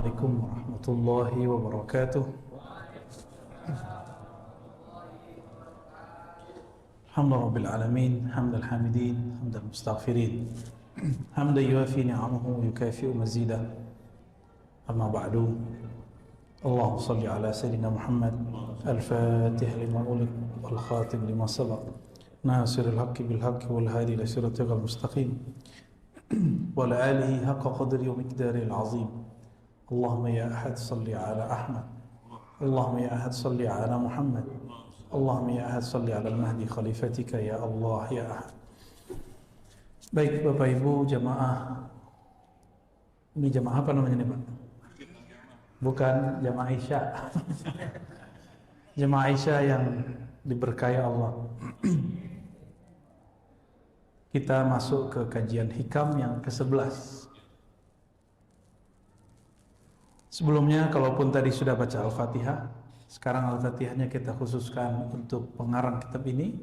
Assalamualaikum warahmatullahi wabarakatuh. Alhamdulillah alamin, hamdal hamidin, hamdal mustaghfirin, hamdan yuafi ni'amahu wa yukafi'u mazidah. Amma ba'du. Allahumma salli ala sayyidina Muhammad al-fatih lima ulik wal khatim lima sabaq nasiril haqqi bil haqqi wal hadi ila siratikal mustaqim wa ala alihi haqqa qadri wa miqdaril azim. Allahumma ya ahad salli ala Ahmad, Allahumma ya ahad salli ala Muhammad, Allahumma ya ahad salli ala al-mahdi khalifatika ya Allah ya ahad. Baik Bapak Ibu jamaah, ini jamaah apa namanya nih Pak? Bukan jamaah Isya. Jamaah Isya yang diberkahi Allah. Kita masuk ke kajian hikam yang ke-11. Sebelumnya, kalaupun tadi sudah baca Al-Fatihah, sekarang Al-Fatihahnya kita khususkan untuk pengarang kitab ini,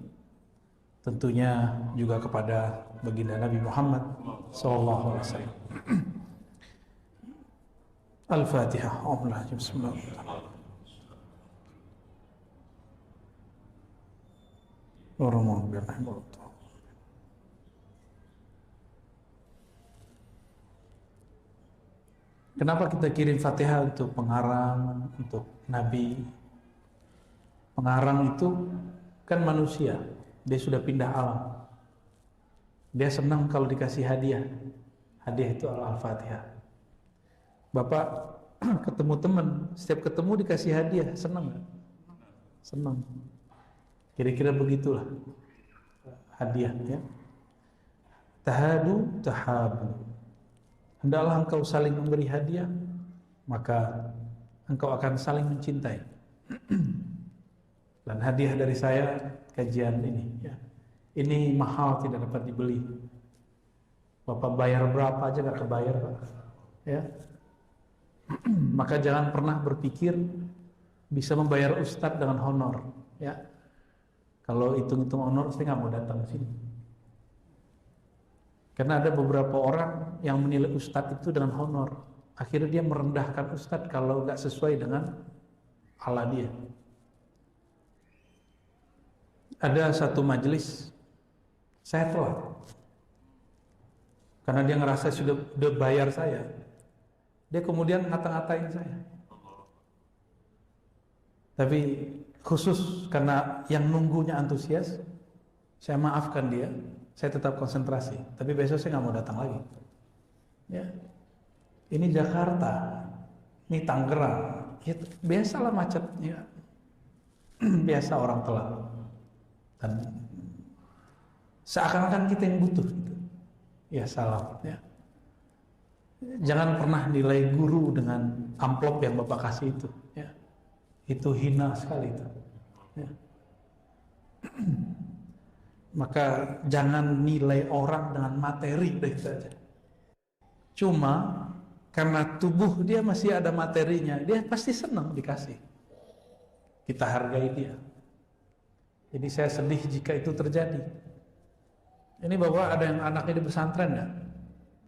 tentunya juga kepada baginda Nabi Muhammad SAW. Al-Fatihah. Bismillahirrahmanirrahim. Kenapa kita kirim Fatihah untuk pengarang, untuk Nabi? Pengarang itu kan manusia, dia sudah pindah alam. Dia senang kalau dikasih hadiah. Hadiah itu Al-Fatihah. Bapak ketemu teman, setiap ketemu dikasih hadiah, senang nggak? Senang. Kira-kira begitulah hadiah ya. Tahadu tahabu. Hendaklah engkau saling memberi hadiah, maka engkau akan saling mencintai. Dan hadiah dari saya kajian ini ya. Ini mahal, tidak dapat dibeli. Bapak bayar berapa aja gak kebayar Pak. Ya. Maka jangan pernah berpikir bisa membayar ustadz dengan honor ya. Kalau hitung-hitung honor saya nggak mau datang ke sini. Karena ada beberapa orang yang menilai ustadz itu dengan honor. Akhirnya dia merendahkan ustadz kalau nggak sesuai dengan ala dia. Ada satu majelis, saya tolak. Karena dia ngerasa sudah bayar saya. Dia kemudian ngata-ngatain saya. Tapi khusus karena yang nunggunya antusias, saya maafkan dia. Saya tetap konsentrasi, tapi besok saya nggak mau datang lagi. Ya, ini Jakarta, ini Tangerang, ya, biasalah macetnya, biasa orang telat, dan seakan-akan kita yang butuh, gitu. Ya salam. Ya. Jangan pernah nilai guru dengan amplop yang Bapak kasih itu, ya. Itu hina sekali itu. Ya. Maka jangan nilai orang dengan materi deh saja. Cuma karena tubuh dia masih ada materinya, dia pasti senang dikasih. Kita hargai dia. Jadi saya sedih jika itu terjadi. Ini Bapak ada yang anaknya di pesantren ya?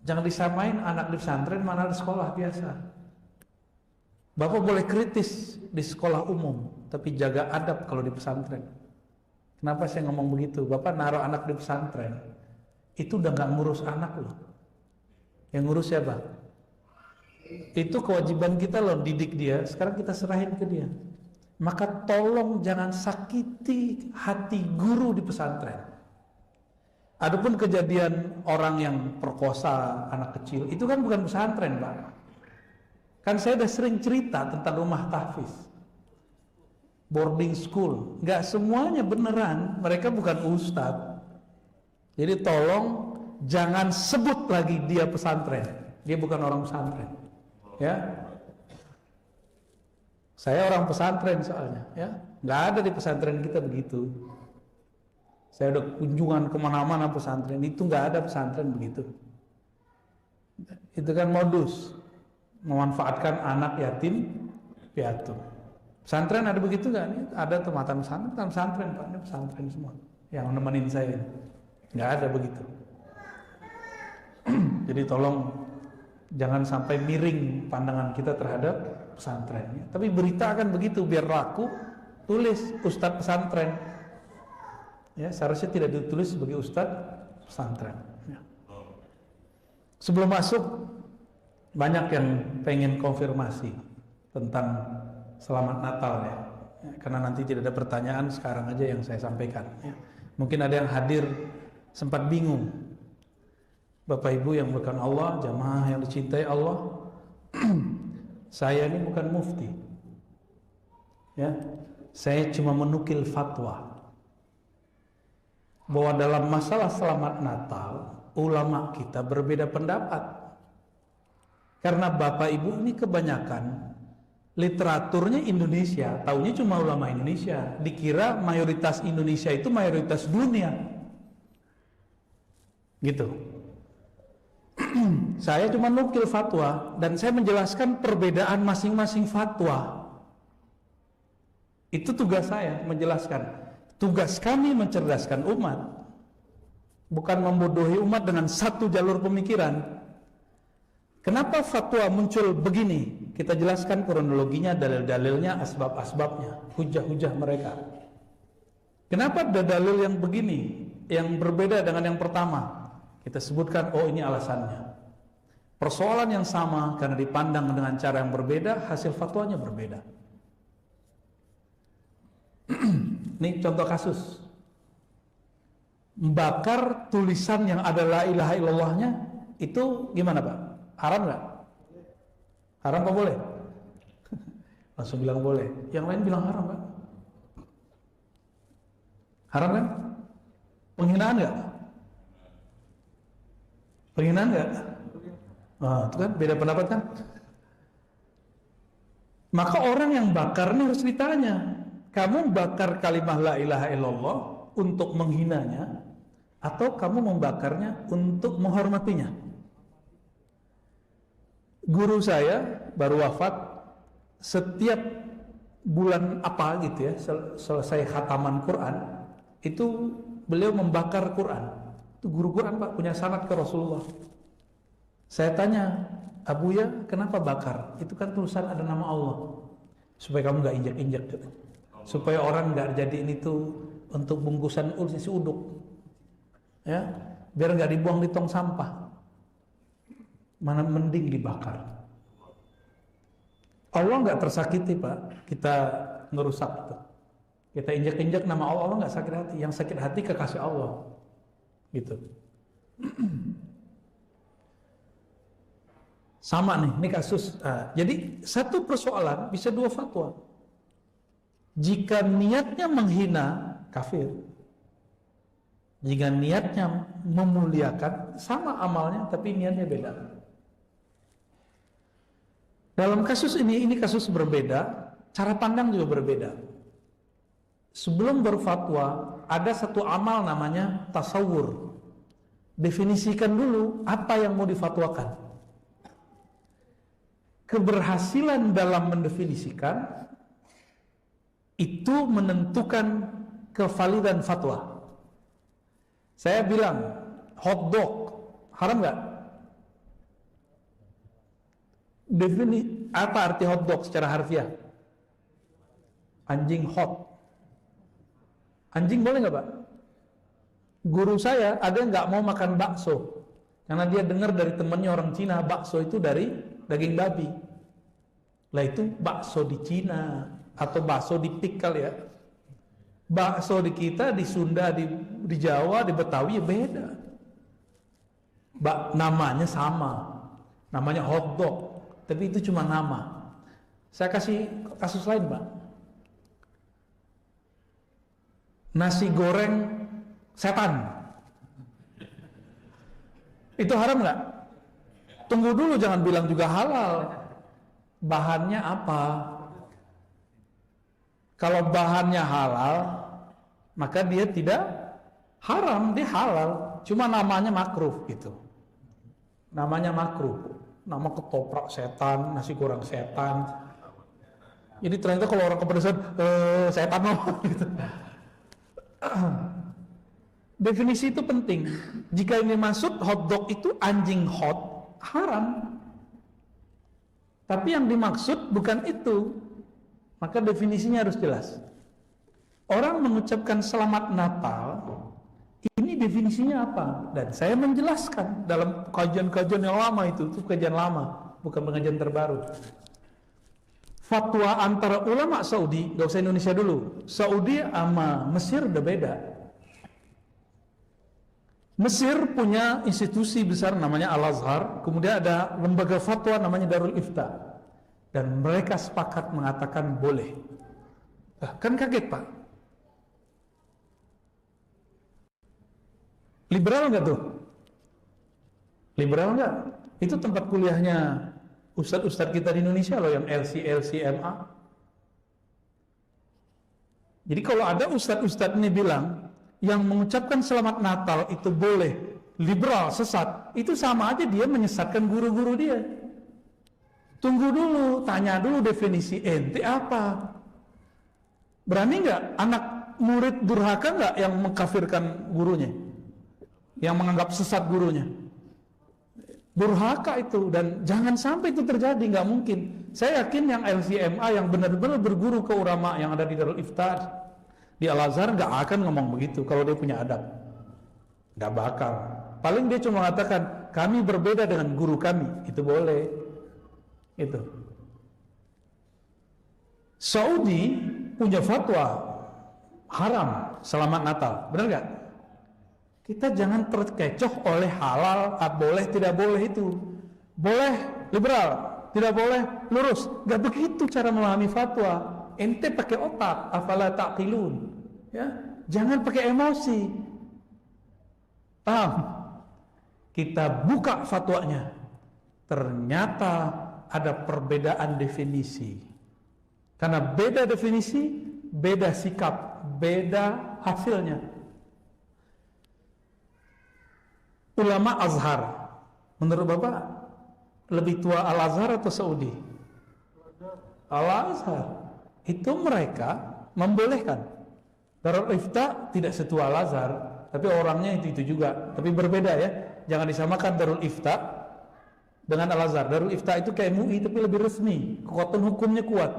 Jangan disamain anak di pesantren mana di sekolah biasa. Bapak boleh kritis di sekolah umum, tapi jaga adab kalau di pesantren. Kenapa saya ngomong begitu? Bapak naruh anak di pesantren, itu udah gak ngurus anak loh. Yang ngurus siapa? Itu kewajiban kita loh, didik dia. Sekarang kita serahin ke dia. Maka tolong jangan sakiti hati guru di pesantren. Adapun kejadian orang yang perkosa anak kecil, itu kan bukan pesantren Pak. Kan saya udah sering cerita tentang rumah tahfiz, boarding school, nggak semuanya beneran, mereka bukan ustadz. Jadi tolong jangan sebut lagi dia pesantren, dia bukan orang pesantren, ya. Saya orang pesantren soalnya, ya, nggak ada di pesantren kita begitu. Saya udah kunjungan kemana-mana pesantren, itu nggak ada pesantren begitu. Itu kan modus memanfaatkan anak yatim piatu. Pesantren ada begitu kan? Ada tematan pesantren Pak, ini pesantren semua yang nemenin saya ini. Nggak ada begitu. Jadi tolong Jangan sampai miring pandangan kita terhadap pesantrennya. Tapi berita akan begitu, biar laku, tulis Ustadz pesantren. Ya, seharusnya tidak ditulis sebagai Ustadz pesantren. Ya. Sebelum masuk, banyak yang pengen konfirmasi tentang Selamat Natal ya. Karena nanti tidak ada pertanyaan, sekarang aja yang saya sampaikan. Ya. Mungkin ada yang hadir sempat bingung. Bapak Ibu yang bukan Allah, jamaah yang dicintai Allah, saya ini bukan mufti, ya, saya cuma menukil fatwa bahwa dalam masalah Selamat Natal ulama kita berbeda pendapat. Karena Bapak Ibu ini kebanyakan literaturnya Indonesia, taunya cuma ulama Indonesia, dikira mayoritas Indonesia itu mayoritas dunia, gitu. Saya cuma nukil fatwa dan saya menjelaskan perbedaan masing-masing fatwa. Itu tugas saya, menjelaskan. Tugas kami mencerdaskan umat, bukan membodohi umat dengan satu jalur pemikiran. Kenapa fatwa muncul begini? Kita jelaskan kronologinya, dalil-dalilnya, asbab-asbabnya, hujah-hujah mereka. Kenapa ada dalil yang begini, yang berbeda dengan yang pertama? Kita sebutkan, oh ini alasannya. Persoalan yang sama karena dipandang dengan cara yang berbeda, hasil fatwanya berbeda. Ini contoh kasus. Membakar tulisan yang ada la ilaha illallahnya, itu gimana Pak? Haram nggak? Haram apa boleh? Langsung bilang boleh. Yang lain bilang haram Pak. Haram kan? Penghinaan nggak? Penghinaan nggak? Nah, itu kan beda pendapat kan? Maka orang yang bakar ini harus ditanya, kamu bakar kalimat la ilaha illallah untuk menghinanya, atau kamu membakarnya untuk menghormatinya? Guru saya baru wafat, setiap bulan apa gitu ya, selesai khataman Quran, itu beliau membakar Quran. Itu guru Quran Pak, punya sanad ke Rasulullah. Saya tanya, Abuya kenapa bakar? Itu kan tulisan ada nama Allah, supaya kamu gak injak-injak, supaya orang gak jadi ini tuh untuk bungkusan isi uduk, ya, biar gak dibuang di tong sampah. Mana mending dibakar. Allah gak tersakiti Pak, kita ngerusak itu. Kita injak-injak nama Allah, Allah gak sakit hati. Yang sakit hati kekasih Allah, gitu. Sama nih, ini kasus. Jadi satu persoalan bisa dua fatwa. Jika niatnya menghina, kafir. Jika niatnya memuliakan, sama amalnya tapi niatnya beda. Dalam kasus ini kasus berbeda, cara pandang juga berbeda. Sebelum berfatwa, ada satu amal namanya tasawur. Definisikan dulu apa yang mau difatwakan. Keberhasilan dalam mendefinisikan itu menentukan kevalidan fatwa. Saya bilang hotdog haram nggak? Apa arti hotdog secara harfiah? Anjing hot. Anjing boleh nggak Pak? Guru saya ada yang nggak mau makan bakso karena dia dengar dari temannya orang Cina bakso itu dari daging babi. Lah itu bakso di Cina atau bakso di pikal ya. Bakso di kita, di Sunda, di Jawa, di Betawi ya beda. Namanya sama, namanya hotdog, tapi itu cuma nama. Saya kasih kasus lain Pak. Nasi goreng setan, itu haram nggak? Tunggu dulu, jangan bilang juga halal. Bahannya apa? Kalau bahannya halal, maka dia tidak haram, dia halal. Cuma namanya makruh gitu. Namanya makruh. Nama ketoprak setan, nasi goreng setan. Jadi ternyata kalau orang kepedesan, setan loh gitu. Definisi itu penting. Jika ini masuk hotdog itu anjing hot, haram. Tapi yang dimaksud bukan itu. Maka definisinya harus jelas. Orang mengucapkan selamat Natal, ini definisinya apa? Dan saya menjelaskan dalam kajian-kajian yang lama itu kajian lama, bukan pengajian terbaru. Fatwa antara ulama Saudi, gak usah Indonesia dulu, Saudi sama Mesir udah beda. Mesir punya institusi besar namanya Al-Azhar, kemudian ada lembaga fatwa namanya Darul Ifta. Dan mereka sepakat mengatakan boleh. Kan kaget Pak. Liberal nggak tuh? Liberal nggak? Itu tempat kuliahnya ustadz-ustadz kita di Indonesia loh, yang LC, MA. Jadi kalau ada ustadz-ustadz ini bilang yang mengucapkan selamat Natal itu boleh, liberal, sesat, itu sama aja dia menyesatkan guru-guru dia. Tunggu dulu, tanya dulu definisi ente apa. Berani nggak anak murid durhaka nggak yang mengkafirkan gurunya, yang menganggap sesat gurunya? Durhaka itu, dan jangan sampai itu terjadi, nggak mungkin. Saya yakin yang LCMA yang benar-benar berguru ke ulama yang ada di Darul Ifta di Al-Azhar nggak akan ngomong begitu kalau dia punya adab, nggak bakal. Paling dia cuma mengatakan kami berbeda dengan guru kami, itu boleh. Itu Saudi punya fatwa haram selamat Natal, benar nggak? Kita jangan terkecoh oleh halal, boleh tidak boleh itu. Boleh liberal, tidak boleh lurus. Nggak begitu cara memahami fatwa. Ente pakai otak, afala taqilun. Ya, jangan pakai emosi. Paham? Kita buka fatwanya. Ternyata ada perbedaan definisi. Karena beda definisi, beda sikap, beda hasilnya. Ulama Azhar, menurut Bapak lebih tua Al-Azhar atau Saudi? Al-Azhar. Itu mereka membolehkan. Darul Ifta tidak setua Al-Azhar, tapi orangnya itu juga, tapi berbeda ya. Jangan disamakan Darul Ifta dengan Al-Azhar. Darul Ifta itu kayak MUI tapi lebih resmi, kekuatan hukumnya kuat.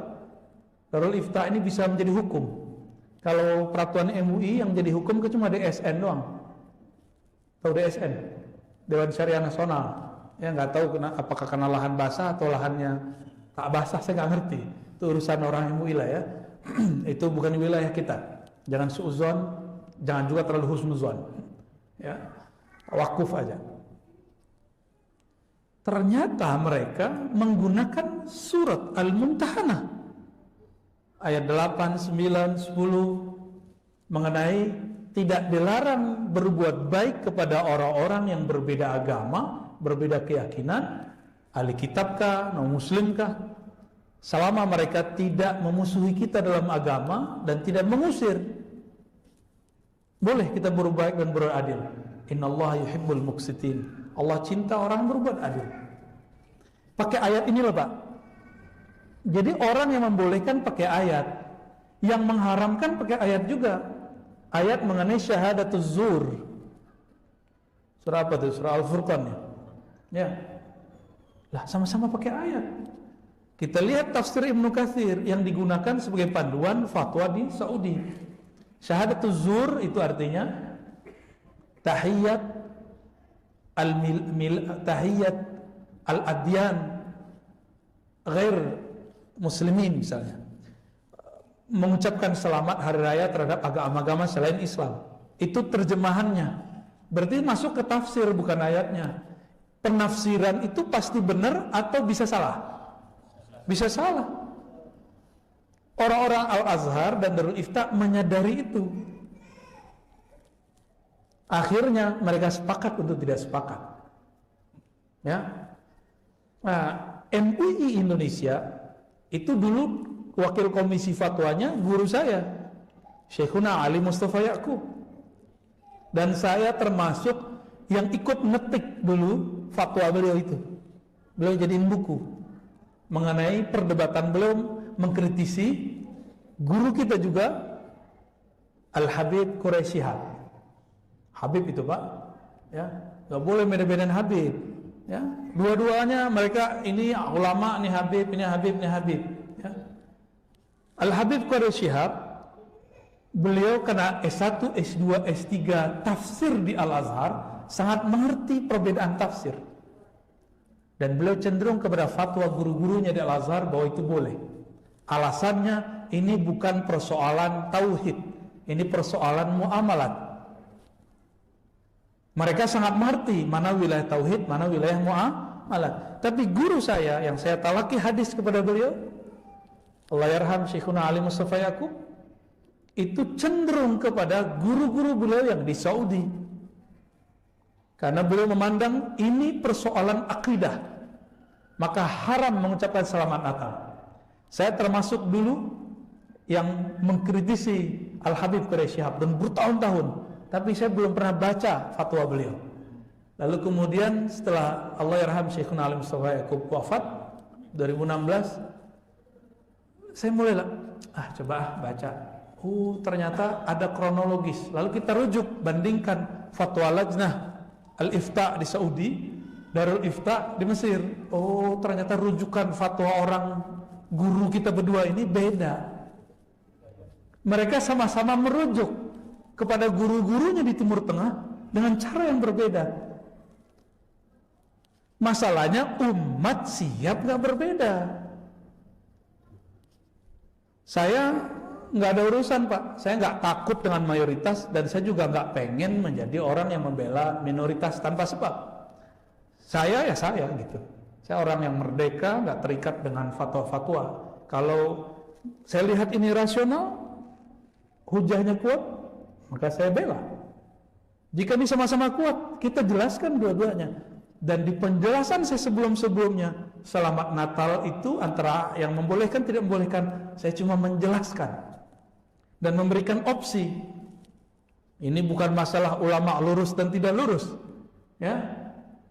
Darul Ifta ini bisa menjadi hukum. Kalau peraturan MUI yang jadi hukum itu cuma DSN doang. Tahu DSN? Dewan Syariah Nasional. Ya nggak tahu apakah karena lahan basah atau lahannya tak basah, saya nggak ngerti. Itu urusan orang MUI lah ya. Itu bukan wilayah kita. Jangan suudzon, jangan juga terlalu husnuzon. Ya, wakuf aja. Ternyata mereka menggunakan surat Al-Mumtahanah ayat 8, 9, 10 mengenai tidak dilarang berbuat baik kepada orang-orang yang berbeda agama, berbeda keyakinan, ahli kitabkah, non-muslimkah, selama mereka tidak memusuhi kita dalam agama dan tidak mengusir. Boleh kita berbuat baik dan berbuat adil. Innallaha yuhibbul muqsitin. Allah cinta orang berbuat adil. Pakai ayat ini loh Pak. Jadi orang yang membolehkan pakai ayat, yang mengharamkan pakai ayat juga. Ayat mengenai syahadatuz zur. Surah apa itu? Surah Al-Furqan ya. Ya. Lah sama-sama pakai ayat. Kita lihat tafsir Ibnu Katsir yang digunakan sebagai panduan fatwa di Saudi. Syahadatuz zur itu artinya tahiyat tahiyat al-adyan ghair muslimin misalnya. Mengucapkan selamat hari raya terhadap agama-agama selain Islam. Itu terjemahannya. Berarti masuk ke tafsir bukan ayatnya. Penafsiran itu pasti benar atau bisa salah? Bisa salah. Orang-orang Al-Azhar dan Darul Ifta menyadari itu. Akhirnya mereka sepakat untuk tidak sepakat. Ya. Nah, MUI Indonesia itu dulu wakil komisi fatwanya guru saya, Syekhuna Ali Mustafa Yaqub. Dan saya termasuk yang ikut ngetik dulu fatwa beliau itu. Beliau jadiin buku mengenai perdebatan beliau mengkritisi guru kita juga Al-Habib Quraisy Shihab. Habib itu Pak, ya, nggak boleh beda-bedain Habib. Ya, dua-duanya mereka ini ulama, ini Habib, ini Habib, ini Habib. Ya. Al-Habib Quraisy Shihab, beliau kena S1, S2, S3 tafsir di Al-Azhar, sangat mengerti perbedaan tafsir. Dan beliau cenderung kepada fatwa guru-gurunya di Al-Azhar bahwa itu boleh. Alasannya ini bukan persoalan tauhid, ini persoalan muamalat. Mereka sangat mengerti mana wilayah tauhid, mana wilayah muamalat. Tapi guru saya yang saya talaki hadis kepada beliau, Allahyarham Syekhuna Ali Mustafa Yaqub, itu cenderung kepada guru-guru beliau yang di Saudi. Karena beliau memandang ini persoalan akidah, maka haram mengucapkan selamat Natal. Saya termasuk dulu yang mengkritisi Al-Habib Quraisy Shihab dan bertahun-tahun, tapi saya belum pernah baca fatwa beliau. Lalu kemudian setelah Allahyarham Syekhuna Ali Mustafa Yaqub wafat 2016, saya mulailah coba baca. Ternyata ada kronologis. Lalu kita rujuk, bandingkan fatwa Lajnah Al-Ifta di Saudi, Darul Ifta di Mesir. Ternyata rujukan fatwa orang guru kita berdua ini beda. Mereka sama-sama merujuk kepada guru-gurunya di Timur Tengah dengan cara yang berbeda. Masalahnya umat siap nggak berbeda. Saya nggak ada urusan, Pak. Saya nggak takut dengan mayoritas, dan saya juga nggak pengen menjadi orang yang membela minoritas tanpa sebab. Saya gitu. Saya orang yang merdeka, nggak terikat dengan fatwa-fatwa. Kalau saya lihat ini rasional, hujahnya kuat, maka saya bela. Jika ini sama-sama kuat, kita jelaskan dua-duanya. Dan di penjelasan saya sebelum-sebelumnya, selamat Natal itu antara yang membolehkan, tidak membolehkan, saya cuma menjelaskan dan memberikan opsi. Ini bukan masalah ulama lurus dan tidak lurus, ya.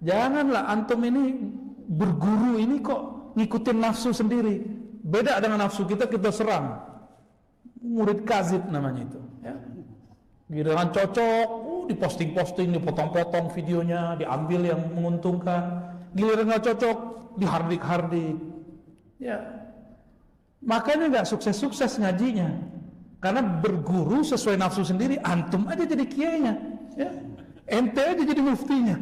Janganlah antum ini berguru ini kok ngikutin nafsu sendiri. Beda dengan nafsu kita serang. Murid kazib namanya itu, ya. Giliran cocok, diposting-posting, dipotong-potong videonya, diambil yang menguntungkan. Giliran nggak cocok, dihardik-hardik. Ya, makanya nggak sukses-sukses ngajinya, karena berguru sesuai nafsu sendiri. Antum aja jadi kiainya, ya. Ente aja jadi muftinya.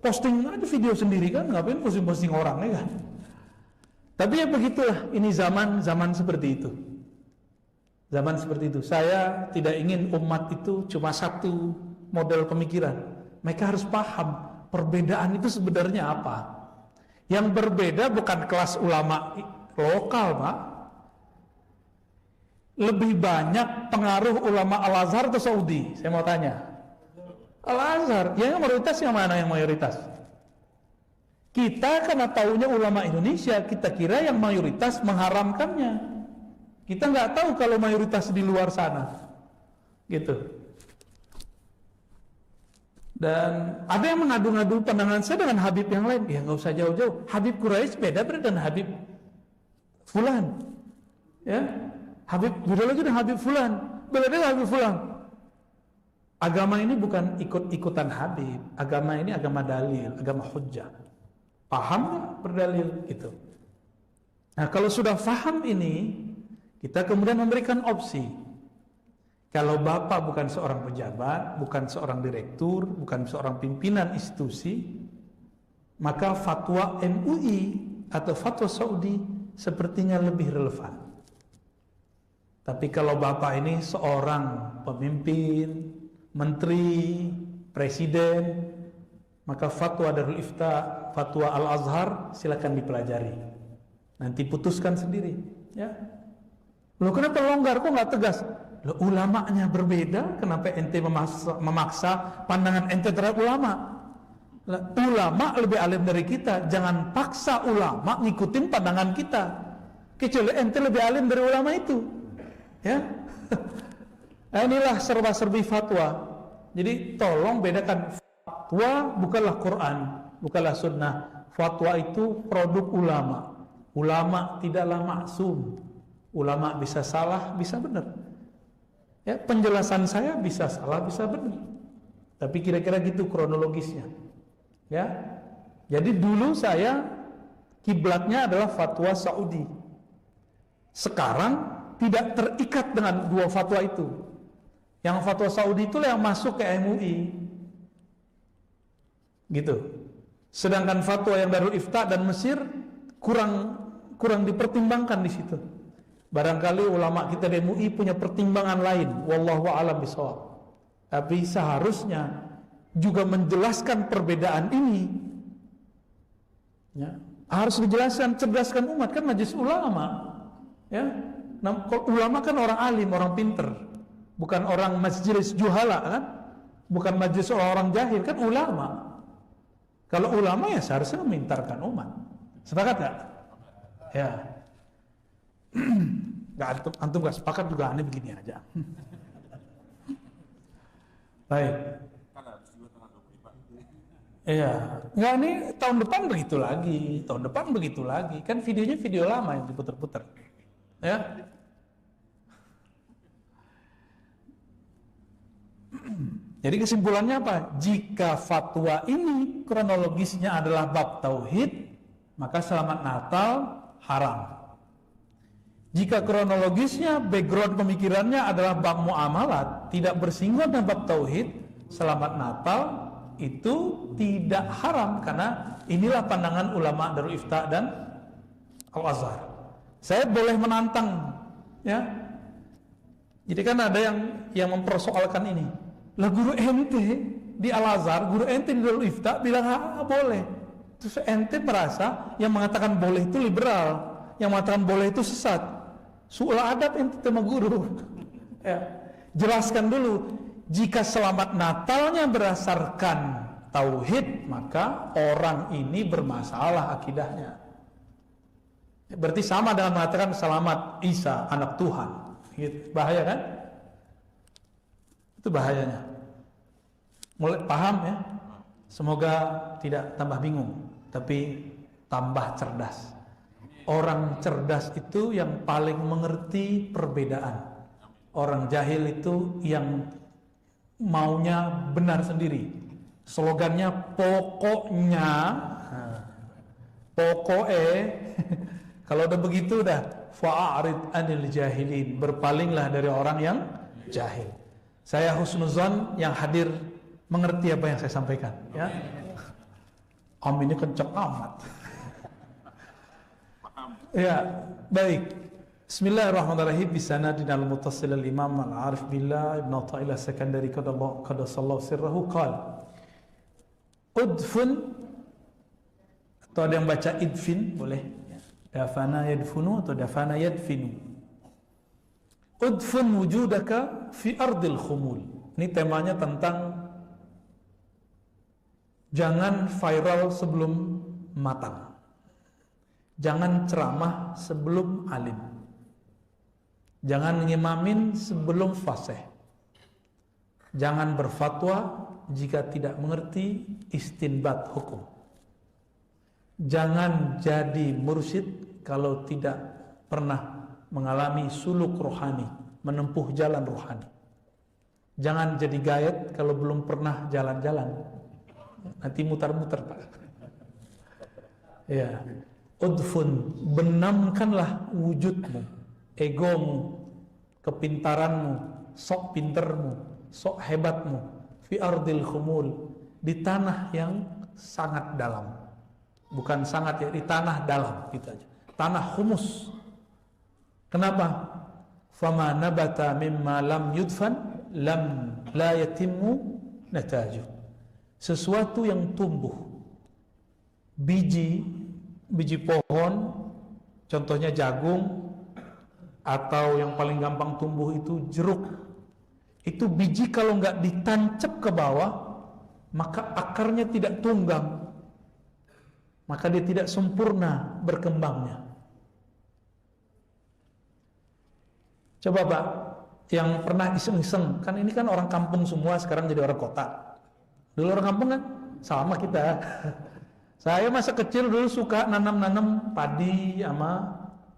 Posting aja video sendiri kan, ngapain posting-posting orang, ya kan? Tapi ya begitulah, ini zaman seperti itu. Zaman seperti itu. Saya tidak ingin umat itu cuma satu model pemikiran. Mereka harus paham perbedaan itu sebenarnya apa. Yang berbeda bukan kelas ulama lokal, Pak. Lebih banyak pengaruh ulama Al-Azhar atau Saudi? Saya mau tanya. Al-Azhar. Yang mayoritas yang mana yang mayoritas? Kita karena taunya ulama Indonesia, kita kira yang mayoritas mengharamkannya. Kita nggak tahu kalau mayoritas di luar sana, gitu. Dan ada yang mengadu-ngadu pandangan saya dengan Habib yang lain. Ya nggak usah jauh-jauh. Habib Quraisy beda dengan Habib Fulan, ya. Habib beda lagi dengan Habib Fulan, beda dengan Habib Fulan. Agama ini bukan ikut-ikutan Habib. Agama ini agama dalil, agama hujjah. Paham nggak berdalil, gitu. Nah kalau sudah paham ini, kita kemudian memberikan opsi. Kalau bapak bukan seorang pejabat, bukan seorang direktur, bukan seorang pimpinan institusi, maka fatwa MUI atau fatwa Saudi sepertinya lebih relevan. Tapi kalau bapak ini seorang pemimpin, menteri, presiden, maka fatwa Darul Ifta, fatwa Al-Azhar silakan dipelajari. Nanti putuskan sendiri, ya. Loh kenapa longgar, kok nggak tegas? Loh ulamanya berbeda, kenapa ente memaksa pandangan ente terhadap ulama? Ulama lebih alim dari kita, jangan paksa ulama ngikutin pandangan kita. Kecuali ente lebih alim dari ulama itu, ya. Nah, inilah serba-serbi fatwa. Jadi tolong bedakan, fatwa bukanlah Quran, bukanlah sunnah. Fatwa itu produk ulama. Ulama tidaklah maksum. Ulama bisa salah, bisa benar. Ya, penjelasan saya bisa salah, bisa benar. Tapi kira-kira gitu kronologisnya. Ya. Jadi dulu saya kiblatnya adalah fatwa Saudi. Sekarang tidak terikat dengan dua fatwa itu. Yang fatwa Saudi itulah yang masuk ke MUI. Gitu. Sedangkan fatwa yang Darul Ifta dan Mesir kurang dipertimbangkan di situ. Barangkali ulama kita di MUI punya pertimbangan lain, wallahu a'lam bishawab. Tapi seharusnya juga menjelaskan perbedaan ini. Ya, harus dijelaskan, cerdaskan umat, kan majelis ulama. Ya, ulama kan orang alim, orang pinter, bukan orang majelis juhala kan, bukan majelis orang jahil, kan ulama. Kalau ulama ya seharusnya memintarkan umat. Sepakat gak? Ya. Gak antum gak sepakat juga, aneh begini aja. Baik. Iya, nggak, ini tahun depan begitu lagi, tahun depan begitu lagi. Kan videonya video lama yang diputer-puter. Ya. Jadi kesimpulannya apa? Jika fatwa ini kronologisnya adalah bab tauhid, maka selamat Natal haram. Jika kronologisnya background pemikirannya adalah bab muamalat, tidak bersinggungan dengan bab tauhid, selamat Natal itu tidak haram, karena inilah pandangan ulama Darul Ifta dan Al-Azhar. Saya boleh menantang, ya. Jadi kan ada yang mempersoalkan ini. Lah guru ente di Al-Azhar, guru ente di Darul Ifta bilang boleh. Terus ente merasa yang mengatakan boleh itu liberal, yang mengatakan boleh itu sesat. Su'ul adab ente sama guru. Ya. Jelaskan dulu. Jika selamat Natalnya berdasarkan tauhid, maka orang ini bermasalah akidahnya. Berarti sama dengan mengatakan selamat Isa anak Tuhan. Gitu. Bahaya kan? Itu bahayanya. Mulai paham ya? Semoga tidak tambah bingung, tapi tambah cerdas. Orang cerdas itu yang paling mengerti perbedaan. Orang jahil itu yang maunya benar sendiri. Slogannya pokoknya, kalau udah begitu udah fa'arid anil jahilin, berpalinglah dari orang yang jahil. Saya husnuzon yang hadir mengerti apa yang saya sampaikan, ya. Aminnya kenceng amat. Ya, baik. Bismillahirrahmanirrahim. Bisanadin al-muttasil al-imam al-arif billah Ibn Athaillah Sekandari qadasallahu sirrahu qala udfun, atau ada yang baca idfin, boleh. Dafana yadfunu atau dafana yadfinu. Udfun wujudaka fi ardil khumul. Ini temanya tentang jangan viral sebelum matang. Jangan ceramah sebelum alim. Jangan ngimamin sebelum fasih. Jangan berfatwa jika tidak mengerti istinbat hukum. Jangan jadi mursyid kalau tidak pernah mengalami suluk rohani, menempuh jalan rohani. Jangan jadi gayet kalau belum pernah jalan-jalan. Nanti mutar-mutar, Pak. Ya. Udfun, benamkanlah wujudmu, egomu, kepintaranmu, sok pintermu, sok hebatmu, fi ardil khumul, di tanah yang sangat dalam. Bukan sangat ya, di tanah dalam, gitu aja. Tanah humus. Kenapa? Fama nabata mimma lam yudfan lam la yatimmu nataju. Sesuatu yang tumbuh, biji pohon, contohnya jagung, atau yang paling gampang tumbuh itu jeruk. Itu biji kalau nggak ditancap ke bawah, maka akarnya tidak tunggang, maka dia tidak sempurna berkembangnya. Coba Pak, yang pernah iseng-iseng, kan ini kan orang kampung semua sekarang jadi orang kota. Dulu orang kampung kan sama kita. Saya masa kecil dulu suka nanam-nanam padi sama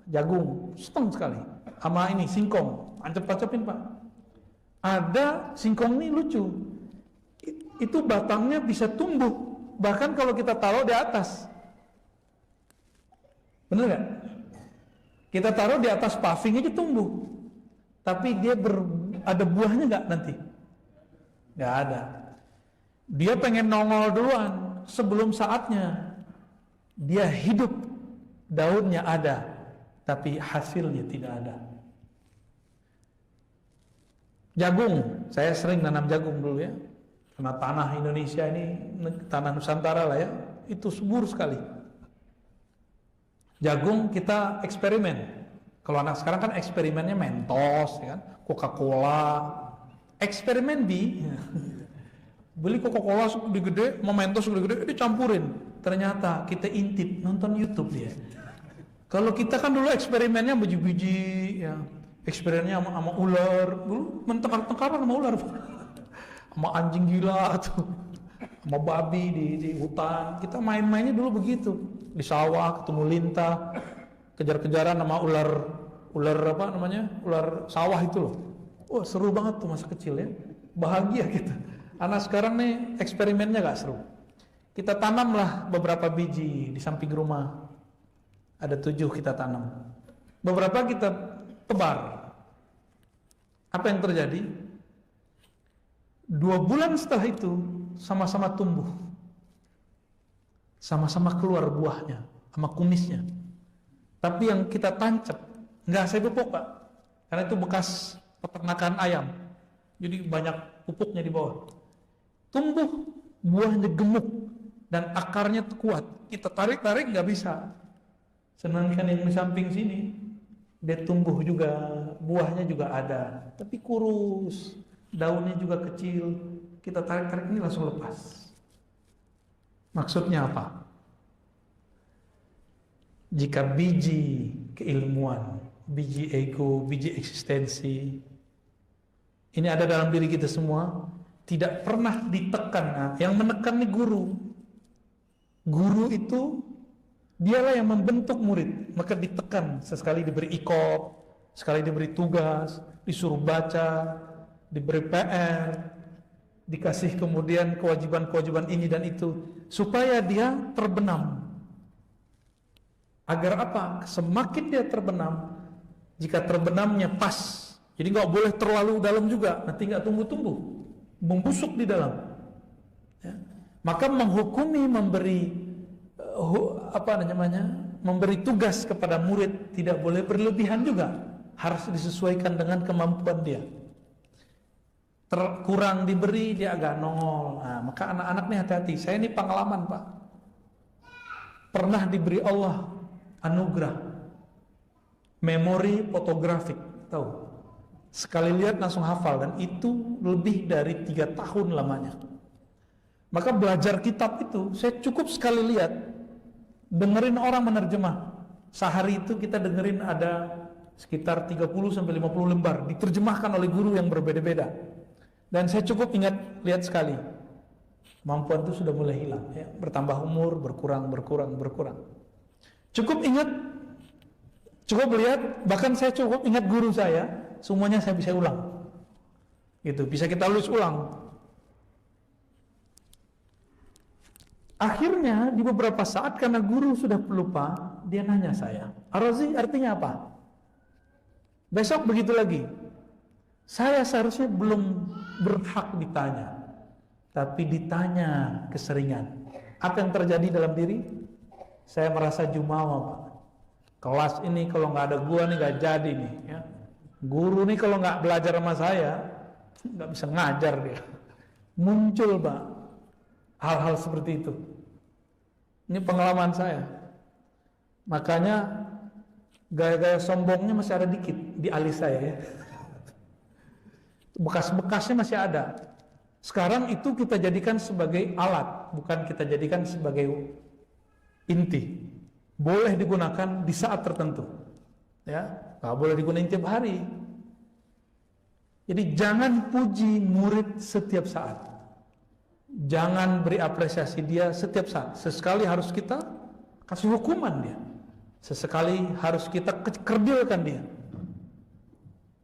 jagung, seteng sekali. Sama ini singkong, ancep-ancepin Pak. Ada singkong ini lucu. Itu batangnya bisa tumbuh bahkan kalau kita taruh di atas. Bener nggak? Kita taruh di atas paving aja tumbuh. Tapi dia ada buahnya nggak nanti? Nggak ada. Dia pengen nongol duluan sebelum saatnya. Dia hidup, daunnya ada, tapi hasilnya tidak ada. Jagung, saya sering nanam jagung dulu ya. Karena tanah Indonesia ini, tanah Nusantara lah ya, itu subur sekali. Jagung kita eksperimen. Kalau anak sekarang kan eksperimennya Mentos, ya kan? Coca-Cola. Eksperimen beli Coca-Cola gede-gede, mau Mentos gede-gede, dicampurin. Ternyata kita intip nonton YouTube dia. Kalau kita kan dulu eksperimennya biji-biji, ya, eksperimennya sama ular, dulu mentekar-tekaran sama ular, sama anjing gila tuh, sama babi di hutan. Kita main-mainnya dulu begitu, di sawah ketemu lintah, kejar-kejaran sama ular apa namanya, ular sawah itu loh. Wah seru banget tuh masa kecil ya, bahagia kita. Anak sekarang nih eksperimennya gak seru. Kita tanamlah beberapa biji di samping rumah. Ada 7 kita tanam. Beberapa kita tebar. Apa yang terjadi? 2 bulan setelah itu sama-sama tumbuh. Sama-sama keluar buahnya, sama kumisnya. Tapi yang kita tancap, nggak saya pupuk Pak. Karena itu bekas peternakan ayam. Jadi banyak pupuknya di bawah. Tumbuh, buahnya gemuk. Dan akarnya kuat. Kita tarik-tarik nggak bisa. Sedangkan yang di samping sini dia tumbuh juga, buahnya juga ada, tapi kurus, daunnya juga kecil. Kita tarik-tarik ini langsung lepas. Maksudnya apa? Jika biji keilmuan, biji ego, biji eksistensi ini ada dalam diri kita semua, tidak pernah ditekan. Nah, yang menekan nih guru. Guru itu dialah yang membentuk murid, maka ditekan. Sesekali diberi ikop, sekali diberi tugas, disuruh baca, diberi PR, dikasih kemudian kewajiban-kewajiban ini dan itu, supaya dia terbenam. Agar apa? Semakin dia terbenam, jika terbenamnya pas, jadi nggak boleh terlalu dalam juga, nanti nggak tumbuh-tumbuh, membusuk di dalam. Ya. Maka menghukumi, memberi tugas kepada murid tidak boleh berlebihan juga, harus disesuaikan dengan kemampuan dia. Kurang diberi dia agak nongol. Nah, maka anak-anak nih hati-hati. Saya ini pengalaman Pak. Pernah diberi Allah anugerah memori fotografik, tahu? Sekali lihat langsung hafal, dan itu lebih dari 3 tahun lamanya. Maka belajar kitab itu saya cukup sekali lihat, dengerin orang menerjemah. Sehari itu kita dengerin ada sekitar 30-50 lembar diterjemahkan oleh guru yang berbeda-beda. Dan saya cukup ingat lihat sekali, kemampuan itu sudah mulai hilang ya. Bertambah umur, berkurang. Cukup lihat, bahkan saya cukup ingat guru saya, semuanya saya bisa ulang. Gitu, bisa kita lulus ulang. Akhirnya di beberapa saat karena guru sudah pelupa, dia nanya saya, Ar-Razi artinya apa? Besok begitu lagi. Saya seharusnya belum berhak ditanya, tapi ditanya keseringan. Apa yang terjadi dalam diri? Saya merasa jumawa Pak. Kelas ini kalau nggak ada gua nih nggak jadi nih. Ya. Guru nih kalau nggak belajar sama saya nggak bisa ngajar dia. Muncul Pak hal-hal seperti itu. Ini pengalaman saya. Makanya gaya-gaya sombongnya masih ada dikit di alis saya ya. Bekas-bekasnya masih ada. Sekarang itu kita jadikan sebagai alat, bukan kita jadikan sebagai inti. Boleh digunakan di saat tertentu. Ya, nggak boleh digunakan tiap hari. Jadi jangan puji murid setiap saat. Jangan beri apresiasi dia setiap saat. Sesekali harus kita kasih hukuman dia. Sesekali harus kita kerdilkan dia.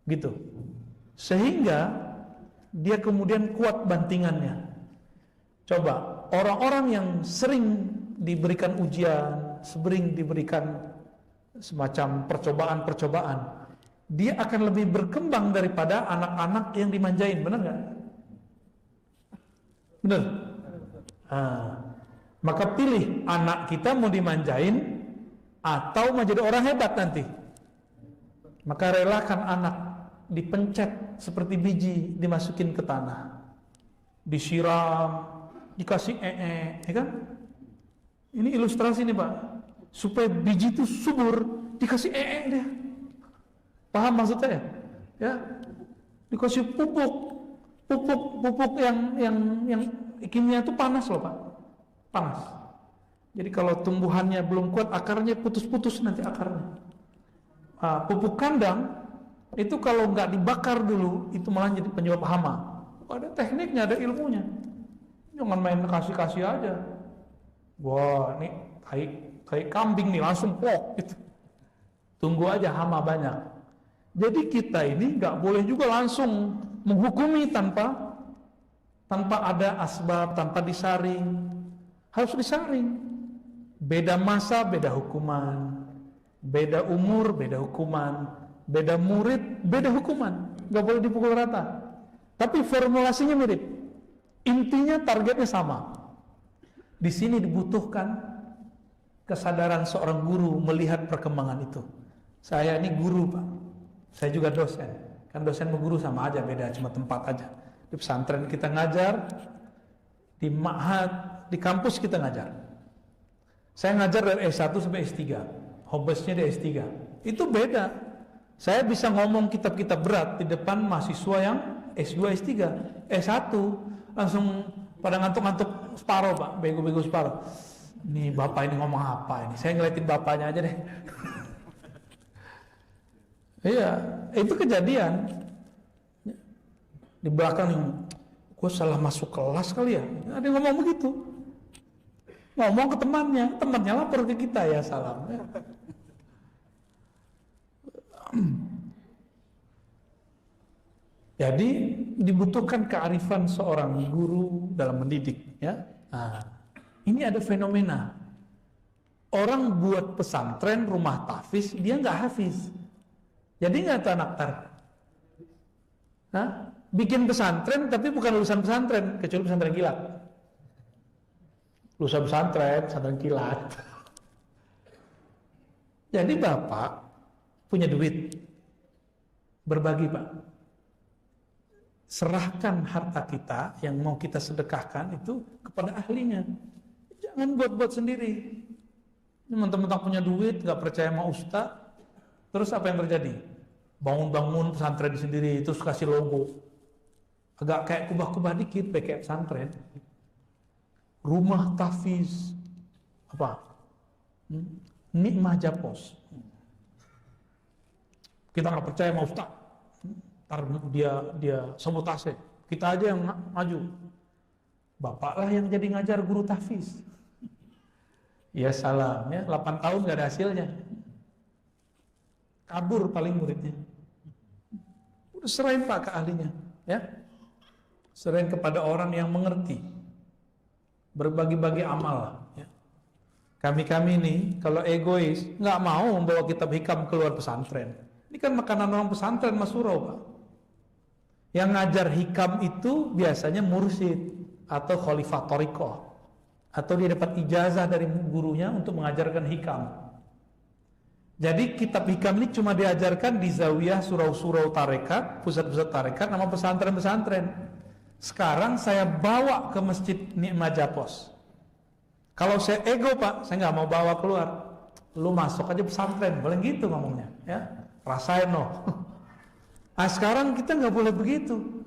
Gitu. Sehingga dia kemudian kuat bantingannya. Coba orang-orang yang sering diberikan ujian, sering diberikan semacam percobaan-percobaan, dia akan lebih berkembang daripada anak-anak yang dimanjain, benar nggak? Benar. Maka pilih anak kita mau dimanjain atau mau jadi orang hebat nanti. Maka relakan anak dipencet seperti biji, dimasukin ke tanah, disiram, dikasih ya kan? Ini ilustrasi nih Pak, supaya biji itu subur, dikasih dia. Paham maksudnya? Ya, dikasih pupuk yang kimia itu panas loh Pak, panas. Jadi kalau tumbuhannya belum kuat, akarnya putus-putus nanti akarnya. Pupuk kandang itu kalau nggak dibakar dulu, itu malah jadi penyebab hama. Ada tekniknya, ada ilmunya. Jangan main kasih-kasih aja. Wah, ini kayak kambing nih, langsung plok gitu. Tunggu aja hama banyak. Jadi kita ini nggak boleh juga langsung menghukumi tanpa ada asbab, tanpa disaring. Harus disaring. Beda masa, beda hukuman. Beda umur, beda hukuman. Beda murid, beda hukuman. Nggak boleh dipukul rata. Tapi formulasinya mirip. Intinya targetnya sama. Di sini dibutuhkan kesadaran seorang guru melihat perkembangan itu. Saya ini guru Pak, saya juga dosen. Kan dosen sama guru sama aja, beda cuma tempat aja. Di pesantren kita ngajar, di ma'had, di kampus kita ngajar. Saya ngajar dari S1 sampai S3, hobesnya di S3. Itu beda. Saya bisa ngomong kitab-kitab berat di depan mahasiswa yang S2, S3, S1 langsung pada ngantuk-ngantuk separuh Pak, bego-bego separuh. Nih bapak ini ngomong apa ini? Saya ngeliatin bapaknya aja deh. Iya, itu kejadian. Di belakang nih, gue salah masuk kelas kali ya. Ada yang ngomong begitu. Ngomong ke temannya lapor ke kita ya salam. Jadi dibutuhkan kearifan seorang guru dalam mendidik ya. Ini ada fenomena. Orang buat pesantren, rumah tahfiz, dia nggak hafiz. Jadi nggak tahu naktar. Bikin pesantren tapi bukan lulusan pesantren, kecuali pesantren kilat. Lulusan pesantren kilat. Jadi bapak punya duit, berbagi Pak. Serahkan harta kita yang mau kita sedekahkan itu kepada ahlinya. Jangan buat-buat sendiri. Teman-teman punya duit, gak percaya sama ustaz, terus apa yang terjadi? Bangun-bangun pesantren sendiri, terus kasih logo. Agak kayak kubah-kubah dikit, kayak pesantren. Rumah tahfiz, apa? Nikmah Japos. Kita gak percaya sama ustaz. Dia sabotase, kita aja yang maju. Bapaklah yang jadi ngajar guru tahfiz. Ya salam ya, 8 tahun gak ada hasilnya. Kabur paling muridnya. Udah serahin Pak ke ahlinya, ya. Serahin kepada orang yang mengerti. Berbagi-bagi amal, ya. Kami nih kalau egois nggak mau membawa kitab hikam keluar pesantren. Ini kan makanan orang pesantren Mas Surau Pak. Yang ngajar hikam itu biasanya mursyid atau khalifah thariqah, atau dia dapat ijazah dari gurunya untuk mengajarkan hikam. Jadi kitab hikam ini cuma diajarkan di zawiyah, surau-surau tarekat, pusat-pusat tarekat, nama pesantren-pesantren. Sekarang saya bawa ke masjid Nikmah Japos. Kalau saya ego Pak, saya nggak mau bawa keluar. Lu masuk aja pesantren, boleh gitu ngomongnya, ya. Rasain loh. Nah sekarang kita nggak boleh begitu.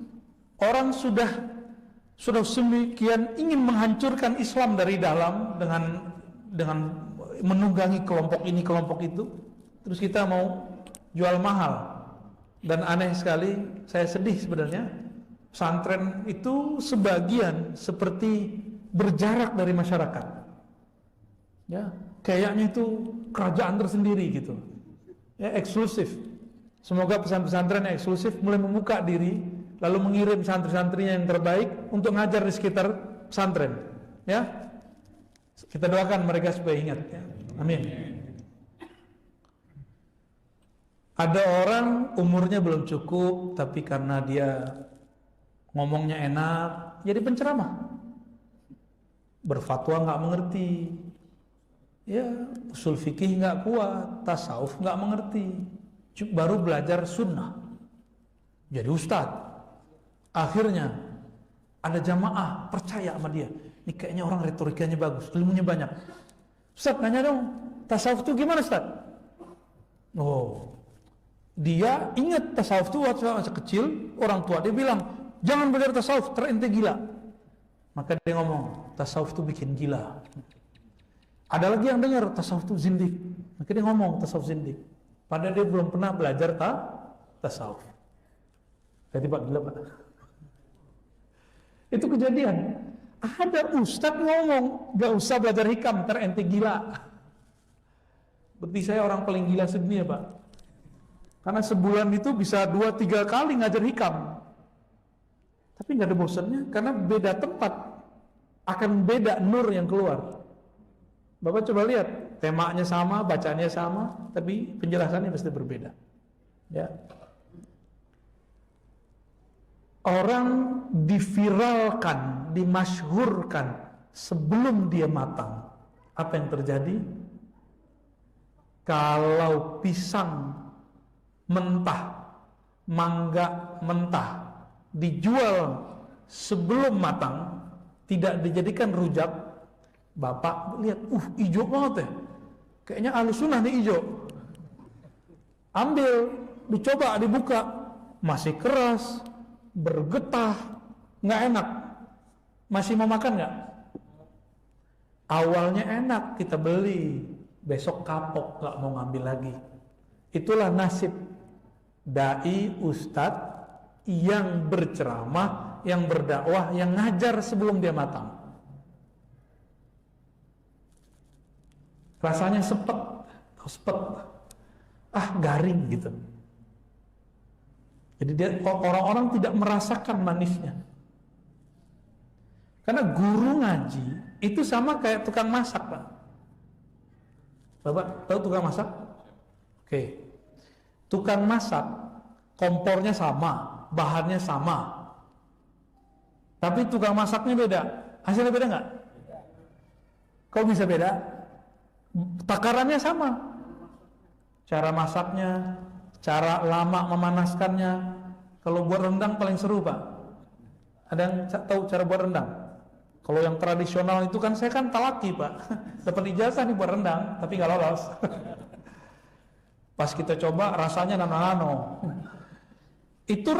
Orang sudah semikian ingin menghancurkan Islam dari dalam dengan menunggangi kelompok ini kelompok itu, terus kita mau jual mahal. Dan aneh sekali, saya sedih sebenarnya, pesantren itu sebagian seperti berjarak dari masyarakat. Ya, kayaknya itu kerajaan tersendiri gitu. Ya, eksklusif. Semoga pesantren yang eksklusif mulai membuka diri, lalu mengirim santri-santrinya yang terbaik untuk ngajar di sekitar pesantren. Ya, kita doakan mereka supaya ingat ya. Amin. Ada orang umurnya belum cukup, tapi karena dia ngomongnya enak, jadi penceramah. Berfatwa nggak mengerti, ya usul fikih nggak kuat, tasawuf nggak mengerti, baru belajar sunnah, jadi ustadz. Akhirnya ada jamaah percaya sama dia. Ini kayaknya orang retorikanya bagus, ilmunya banyak. Ustaz, nanya dong, tasawuf itu gimana Ustaz? Oh, dia ingat tasawuf itu waktu masih kecil, orang tua dia bilang, jangan belajar tasawuf, ente gila. Maka dia ngomong, tasawuf itu bikin gila. Ada lagi yang dengar, tasawuf itu zindik. Maka dia ngomong, tasawuf zindik. Padahal dia belum pernah belajar tasawuf. Jadi Pak gila Pak. Itu kejadian. Ada ustadz ngomong, gak usah belajar hikam, ente gila. Berarti saya orang paling gila sedunia Pak. Karena sebulan itu bisa 2-3 kali ngajar hikam. Tapi gak ada bosannya, karena beda tempat. Akan beda nur yang keluar. Bapak coba lihat, temanya sama, bacaannya sama, tapi penjelasannya pasti berbeda. Ya. Orang diviralkan, dimasyhurkan sebelum dia matang. Apa yang terjadi? Kalau pisang mentah, mangga mentah dijual sebelum matang, tidak dijadikan rujak, Bapak lihat, hijau banget ya. Kayaknya alusunah nih hijau. Ambil, dicoba, dibuka, masih keras, bergetah, nggak enak. Masih mau makan nggak? Awalnya enak, kita beli, besok kapok, nggak mau ngambil lagi. Itulah nasib dai ustadz yang berceramah, yang berdakwah, yang ngajar sebelum dia matang. Rasanya sepet, garing gitu. Jadi orang-orang tidak merasakan manisnya. Karena guru ngaji itu sama kayak tukang masak, Pak. Bapak tahu tukang masak? Oke. Tukang masak, kompornya sama, bahannya sama. Tapi tukang masaknya beda. Hasilnya beda nggak? Kok bisa beda? Takarannya sama. Cara masaknya, cara lama memanaskannya. Kalau buat rendang paling seru Pak. Ada yang tahu cara buat rendang? Kalau yang tradisional itu kan saya kan talaki Pak. Dapat ijazah nih buat rendang, tapi nggak lolos. Pas kita coba rasanya nano-nano. Itu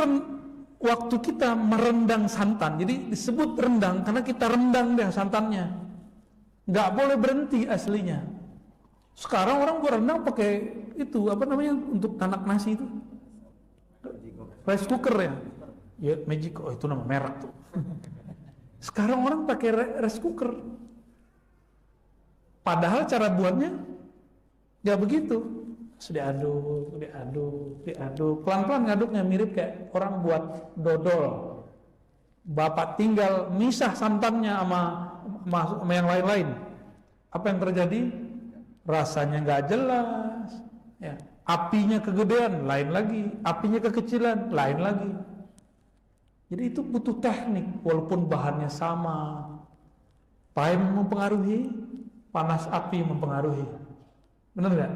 waktu kita merendang santan. Jadi disebut rendang karena kita rendang deh santannya. Nggak boleh berhenti aslinya. Sekarang orang buat rendang pakai itu apa namanya untuk tanak nasi itu rice cooker ya, ya Magic, oh itu nama merek tuh. Sekarang orang pakai rice cooker, padahal cara buatnya nggak begitu. Diaduk, pelan-pelan ngaduknya mirip kayak orang buat dodol. Bapak tinggal misah santannya sama yang lain-lain. Apa yang terjadi? Rasanya nggak jelas, ya. Apinya kegedean, lain lagi. Apinya kekecilan, lain lagi. Jadi itu butuh teknik, walaupun bahannya sama. Time mempengaruhi, panas api mempengaruhi. Benar nggak?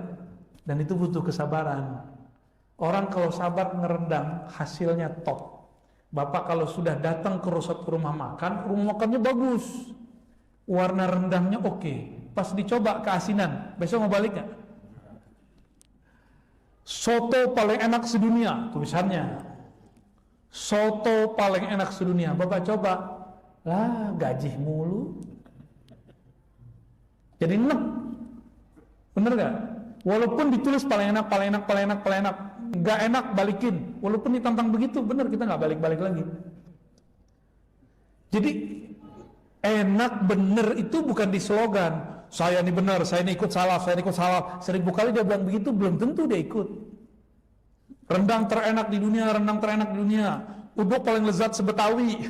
Dan itu butuh kesabaran. Orang kalau sabar ngerendang, hasilnya top. Bapak kalau sudah datang ke rumah makannya bagus. Warna rendangnya oke. Pas dicoba keasinan, besok mau balik gak? Soto paling enak sedunia, tulisannya. Soto paling enak sedunia. Bapak coba, gaji mulu. Jadi enak. Bener gak? Walaupun ditulis paling enak, gak enak balikin. Walaupun ditantang begitu, bener kita gak balik-balik lagi. Jadi enak bener itu bukan di slogan. Saya ini benar, saya ini ikut salah. 1000 kali dia bilang begitu, belum tentu dia ikut. Rendang terenak di dunia. Uduk paling lezat sebetawi.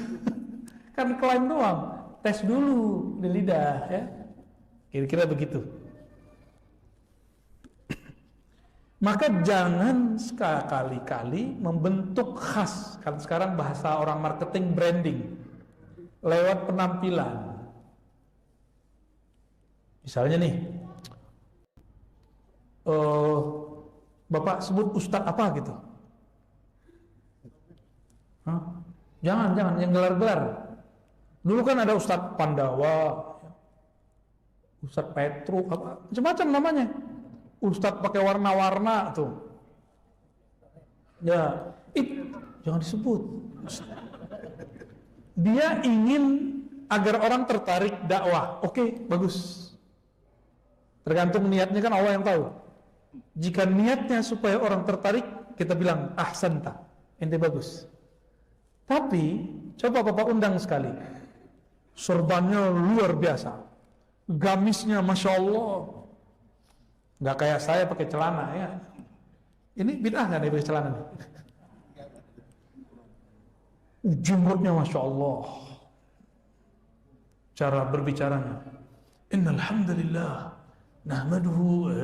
Kan klaim doang. tes dulu di lidah ya. Kira-kira begitu. Maka jangan sekali-kali membentuk khas. Kan sekarang bahasa orang marketing branding lewat penampilan. Misalnya nih, Bapak sebut Ustadz apa gitu. Jangan yang gelar-gelar. Dulu kan ada Ustadz Pandawa, Ustadz Petru, apa macam-macam namanya. Ustadz pakai warna-warna tuh. Ya, jangan disebut. Dia ingin agar orang tertarik dakwah. Oke, bagus. Tergantung niatnya, kan Allah yang tahu. Jika niatnya supaya orang tertarik, kita bilang ahsanta, ente bagus. Tapi coba Bapak undang sekali, sorbannya luar biasa, gamisnya masya Allah, nggak kayak saya pakai celana ya. Ini bid'ah nggak nih pakai celana nih? Jumurnya masya Allah, cara berbicaranya, innal hamdalillah nahmaduhu.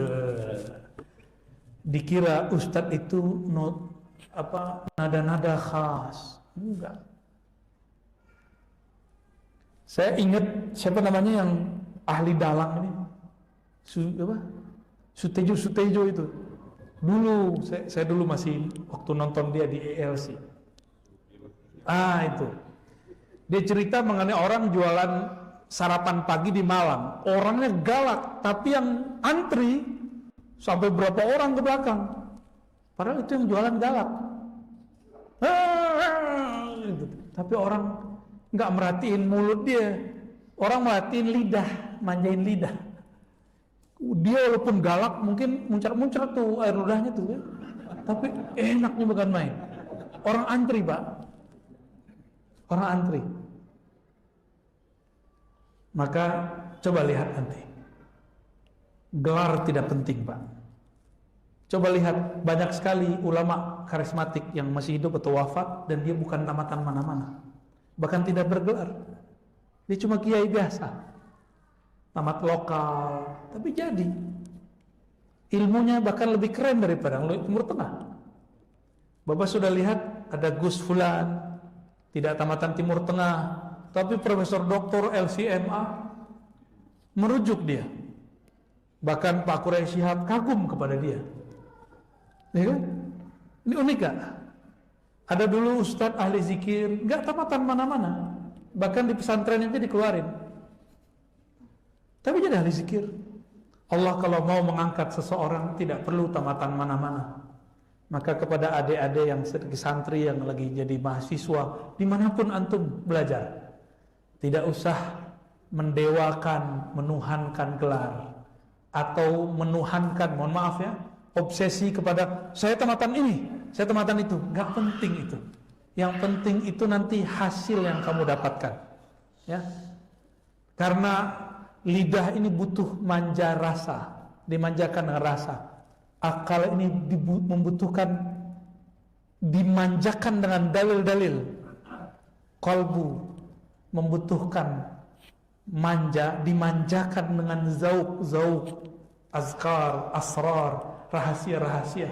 Dikira ustadz itu nada-nada khas. Enggak. Saya ingat siapa namanya yang ahli dalang ini, Sutejo itu. Dulu saya dulu masih waktu nonton dia di ELC. Itu. Dia cerita mengenai orang jualan sarapan pagi di Malang. Orangnya galak, tapi yang antri sampai berapa orang ke belakang. Padahal itu yang jualan galak. Tapi orang nggak merhatiin mulut dia, orang merhatiin lidah, manjain lidah. Dia walaupun galak mungkin muncrat-muncrat tuh air ludahnya tuh ya. Tapi enaknya bukan main. Orang antri Pak, orang antri. Maka coba lihat nanti, gelar tidak penting Pak. Coba lihat, banyak sekali ulama karismatik yang masih hidup atau wafat dan dia bukan tamatan mana-mana, bahkan tidak bergelar. Dia cuma kiai biasa, tamat lokal, tapi jadi ilmunya bahkan lebih keren daripada Timur Tengah. Bapak sudah lihat ada Gus Fulan, tidak tamatan Timur Tengah, tapi Profesor Doktor LCMA, merujuk dia. Bahkan Pak Quraisy Shihab kagum kepada dia. Ya kan? Ini unik gak? Ada dulu Ustadz ahli zikir, gak tamatan mana-mana, bahkan di pesantren aja dikeluarin, tapi jadi ahli zikir. Allah kalau mau mengangkat seseorang tidak perlu tamatan mana-mana. Maka kepada adik-adik yang santri yang lagi jadi mahasiswa, dimanapun antum belajar, tidak usah mendewakan, menuhankan gelar, atau menuhankan, mohon maaf ya, obsesi kepada saya tamatan ini, saya tamatan itu. Gak penting itu. Yang penting itu nanti hasil yang kamu dapatkan, ya. Karena lidah ini butuh manja rasa, dimanjakan dengan rasa. Akal ini membutuhkan dimanjakan dengan dalil-dalil. Qalbu membutuhkan manja, dimanjakan dengan zauk, azkar, asrar, rahasia-rahasia.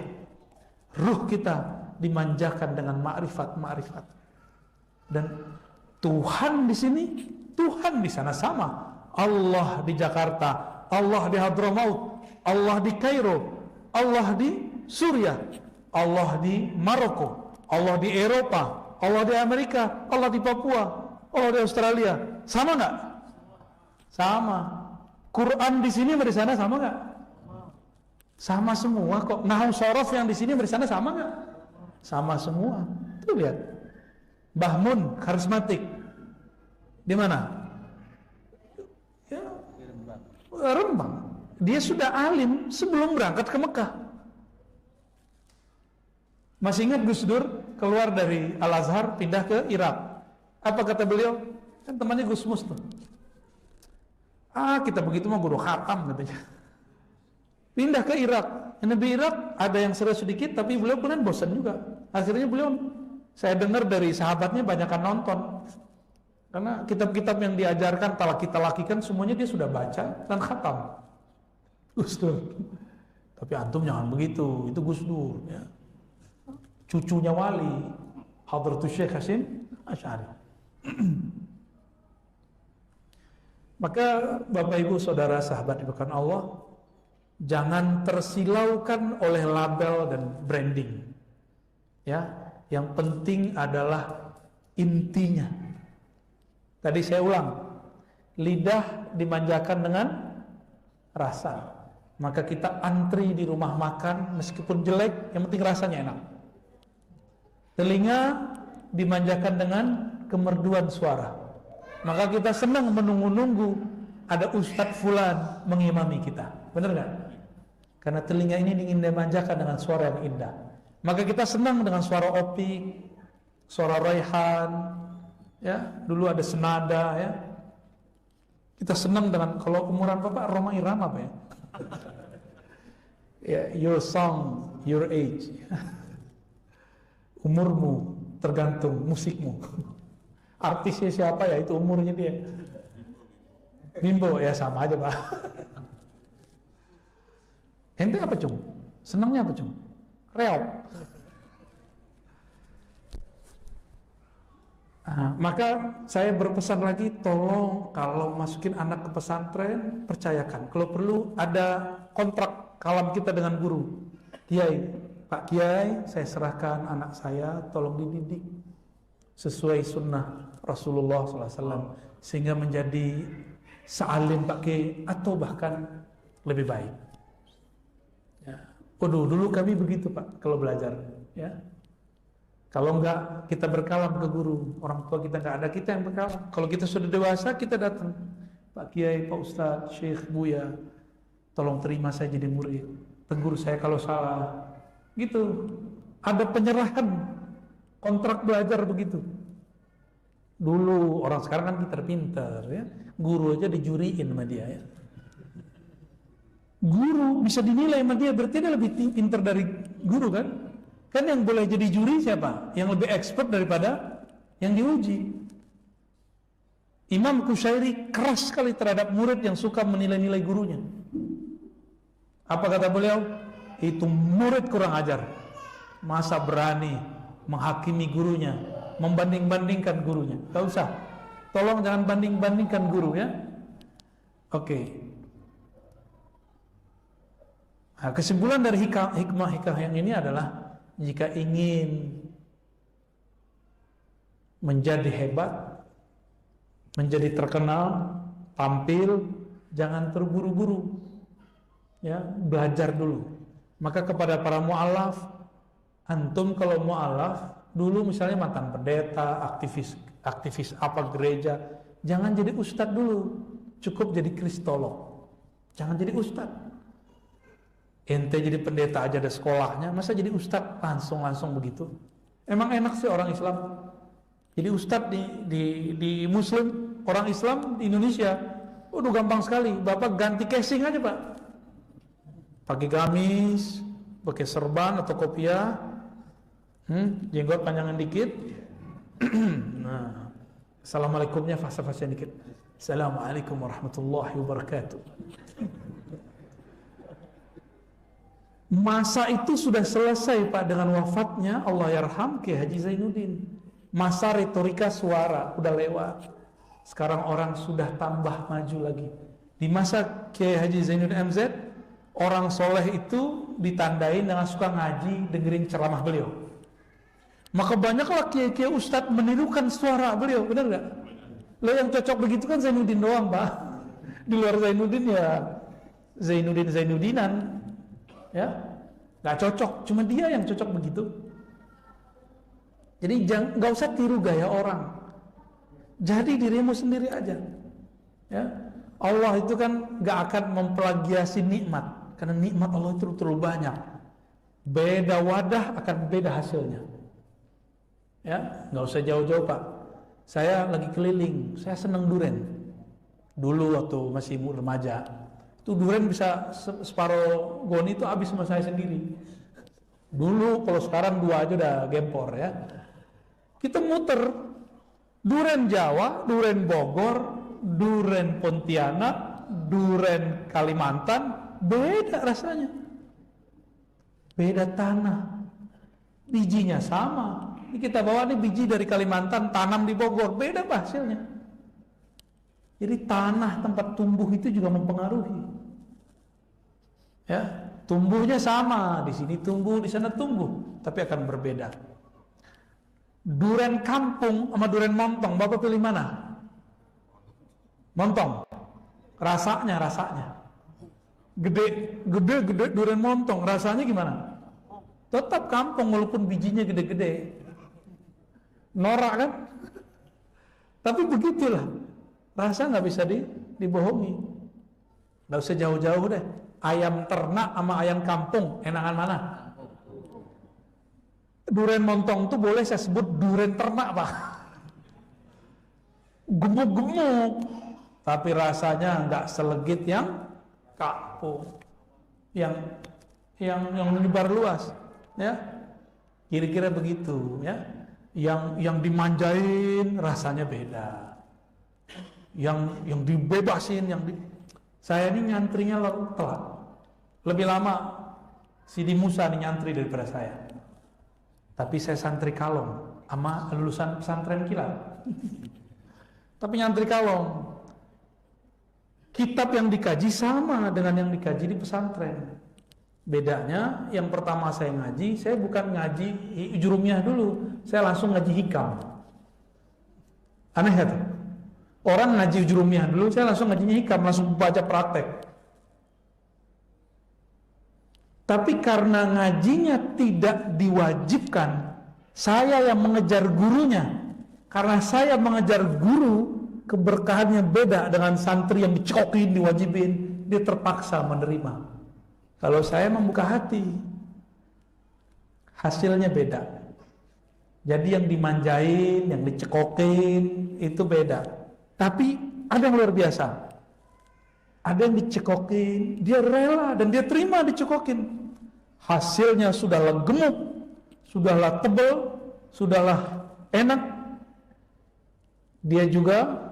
Ruh kita dimanjakan dengan ma'rifat. Dan Tuhan di sini, Tuhan di sana sama. Allah di Jakarta, Allah di Hadramaut, Allah di Kairo, Allah di Suriah, Allah di Maroko, Allah di Eropa, Allah di Amerika, Allah di Papua, Allah di Australia. Sama nggak? Sama. Quran di sini di sana sama nggak? Sama semua kok. Nahu sorof yang di sini di sana sama nggak? Sama semua. Tuh lihat, Mbah Mun karismatik di mana? Ya, Rembang. Dia sudah alim sebelum berangkat ke Mekah. Masih ingat Gus Dur keluar dari Al-Azhar pindah ke Irak. Apa kata beliau? Kan temannya Gus Mus tuh. Kita begitu mah guru khatam katanya. Pindah ke Irak. Di Irak ada yang serius sedikit, tapi beliau kemudian bosan juga. Akhirnya beliau, saya dengar dari sahabatnya banyak nonton. Karena kitab-kitab yang diajarkan talaki-talaki kan semuanya dia sudah baca dan khatam. Gus Dur. Tapi antum jangan begitu, itu Gus Dur ya. Cucunya wali, Hadratus Syekh Hasyim Asy'ari. Maka Bapak Ibu Saudara sahabat diberkahi Allah, jangan tersilaukan oleh label dan branding. Ya, yang penting adalah intinya. Tadi saya ulang, lidah dimanjakan dengan rasa. Maka kita antri di rumah makan meskipun jelek, yang penting rasanya enak. Telinga dimanjakan dengan kemerduan suara. Maka kita senang menunggu-nunggu ada Ustadz Fulan mengimami kita. Benar gak? Karena telinga ini ingin dimanjakan dengan suara yang indah. Maka kita senang dengan suara opik, suara Raihan, ya, dulu ada senada, ya. Kita senang dengan, kalau umuran Bapak Roma Irama apa ya? Ya, your song, your age. Umurmu tergantung musikmu. Artisnya siapa ya, itu umurnya dia. Bimbo, ya sama aja Pak. Ente apa Cung? Senangnya apa Cung? Reok. Nah, maka saya berpesan lagi, tolong kalau masukin anak ke pesantren, percayakan. Kalau perlu ada kontrak kalam kita dengan guru. Kiai, Pak Kiai, saya serahkan anak saya, tolong dididik sesuai sunnah Rasulullah SAW sehingga menjadi sealim Pak Kiai atau bahkan lebih baik. Ya. Waduh, dulu kami begitu Pak kalau belajar. Ya. Kalau enggak kita berkalam ke guru, orang tua kita enggak ada, kita yang berkalam. Kalau kita sudah dewasa, kita datang, Pak Kiai, Pak Ustadz, Syekh, Buya, tolong terima saya jadi murid, tegur saya kalau salah. Gitu. Ada penyerahan kontrak belajar begitu. Dulu orang sekarang kan pintar-pintar ya. Guru aja dijuriin sama dia ya. Guru bisa dinilai sama dia, berarti dia lebih pintar dari guru kan? Kan yang boleh jadi juri siapa? Yang lebih expert daripada yang diuji. Imam Qushairi keras sekali terhadap murid yang suka menilai-nilai gurunya. Apa kata beliau? Itu murid kurang ajar. Masa berani menghakimi gurunya, membanding-bandingkan gurunya. Gak usah. Tolong jangan banding-bandingkan guru ya. Oke. Nah, kesimpulan dari hikmah-hikmah yang ini adalah jika ingin menjadi hebat, menjadi terkenal, tampil, jangan terburu-buru. Ya, belajar dulu. Maka kepada para mu'alaf, antum kalau mu'alaf, dulu misalnya mantan pendeta, aktivis apa gereja, jangan jadi ustadz dulu, cukup jadi kristolog. Jangan jadi ustadz. Ente jadi pendeta aja ada sekolahnya, masa jadi ustadz langsung begitu? Emang enak sih orang Islam jadi ustadz di Muslim, orang Islam di Indonesia? Udah gampang sekali, Bapak ganti casing aja Pak, pakai gamis, pakai serban atau kopiah, jenggot panjangan dikit. Nah, assalamualaikumnya fasa-fasa dikit. Assalamualaikum warahmatullahi wabarakatuh. Masa itu sudah selesai Pak dengan wafatnya Allahyarham Kiai Haji Zainuddin. Masa retorika suara udah lewat. Sekarang orang sudah tambah maju lagi. Di masa Kiai Haji Zainuddin MZ, orang soleh itu ditandain dengan suka ngaji, dengerin ceramah beliau. Maka banyaklah kiai-kiai ustadz menirukan suara beliau, benar gak? Lo yang cocok begitu kan Zainuddin doang Pak. Di luar Zainuddin ya Zainuddinan. Ya, nggak cocok, cuma dia yang cocok begitu. Jadi nggak usah tiru gaya orang, jadi dirimu sendiri aja. Ya, Allah itu kan nggak akan memplagiasi nikmat, karena nikmat Allah itu terlalu banyak. Beda wadah akan beda hasilnya. Ya, nggak usah jauh-jauh Pak. Saya lagi keliling, saya seneng duren. Dulu waktu masih remaja. Itu durian bisa separuh goni itu habis sama saya sendiri. Dulu kalau sekarang 2 aja udah gempor ya. Kita muter Duren Jawa, duren Bogor, duren Pontianak, duren Kalimantan, beda rasanya. Beda tanah. Bijinya sama. Ini kita bawa nih biji dari Kalimantan, tanam di Bogor, beda hasilnya. Jadi tanah tempat tumbuh itu juga mempengaruhi. Ya, tumbuhnya sama, di sini tumbuh, di sana tumbuh, tapi akan berbeda. Duren kampung sama duren montong, Bapak pilih mana? Montong. Rasanya. Gede duren montong, rasanya gimana? Tetap kampung walaupun bijinya gede-gede. Norak kan? Tapi begitulah. Rasa nggak bisa dibohongi. Nggak usah jauh-jauh deh. Ayam ternak sama ayam kampung, enakan mana? Duren montong tuh boleh saya sebut duren ternak, Pak. Gemuk-gemuk, tapi rasanya nggak selegit yang kampung, yang menyebar luas, ya. Kira-kira begitu, ya. Yang dimanjain rasanya beda. Yang dibebasin, saya ini nyantrinya telat. Lebih lama Sidi Musa ini nyantri daripada saya. Tapi saya santri kalong sama lulusan pesantren kilat. Tapi nyantri kalong. Kitab yang dikaji sama dengan yang dikaji di pesantren. Bedanya yang pertama saya ngaji, saya bukan ngaji jurumiyah dulu, saya langsung ngaji hikam. Aneh ya tuh? Orang ngaji jurumiyah dulu, saya langsung ngajinya hikam, langsung baca praktek. Tapi karena ngajinya tidak diwajibkan, saya yang mengejar gurunya. Karena saya mengejar guru, keberkahannya beda dengan santri yang dicokin, diwajibin, dia terpaksa menerima. Kalau saya membuka hati, hasilnya beda. Jadi yang dimanjain, yang dicekokin, itu beda. Tapi ada yang luar biasa. Ada yang dicekokin, dia rela dan dia terima dicekokin. Hasilnya sudahlah gemuk, sudahlah tebal, sudahlah enak. Dia juga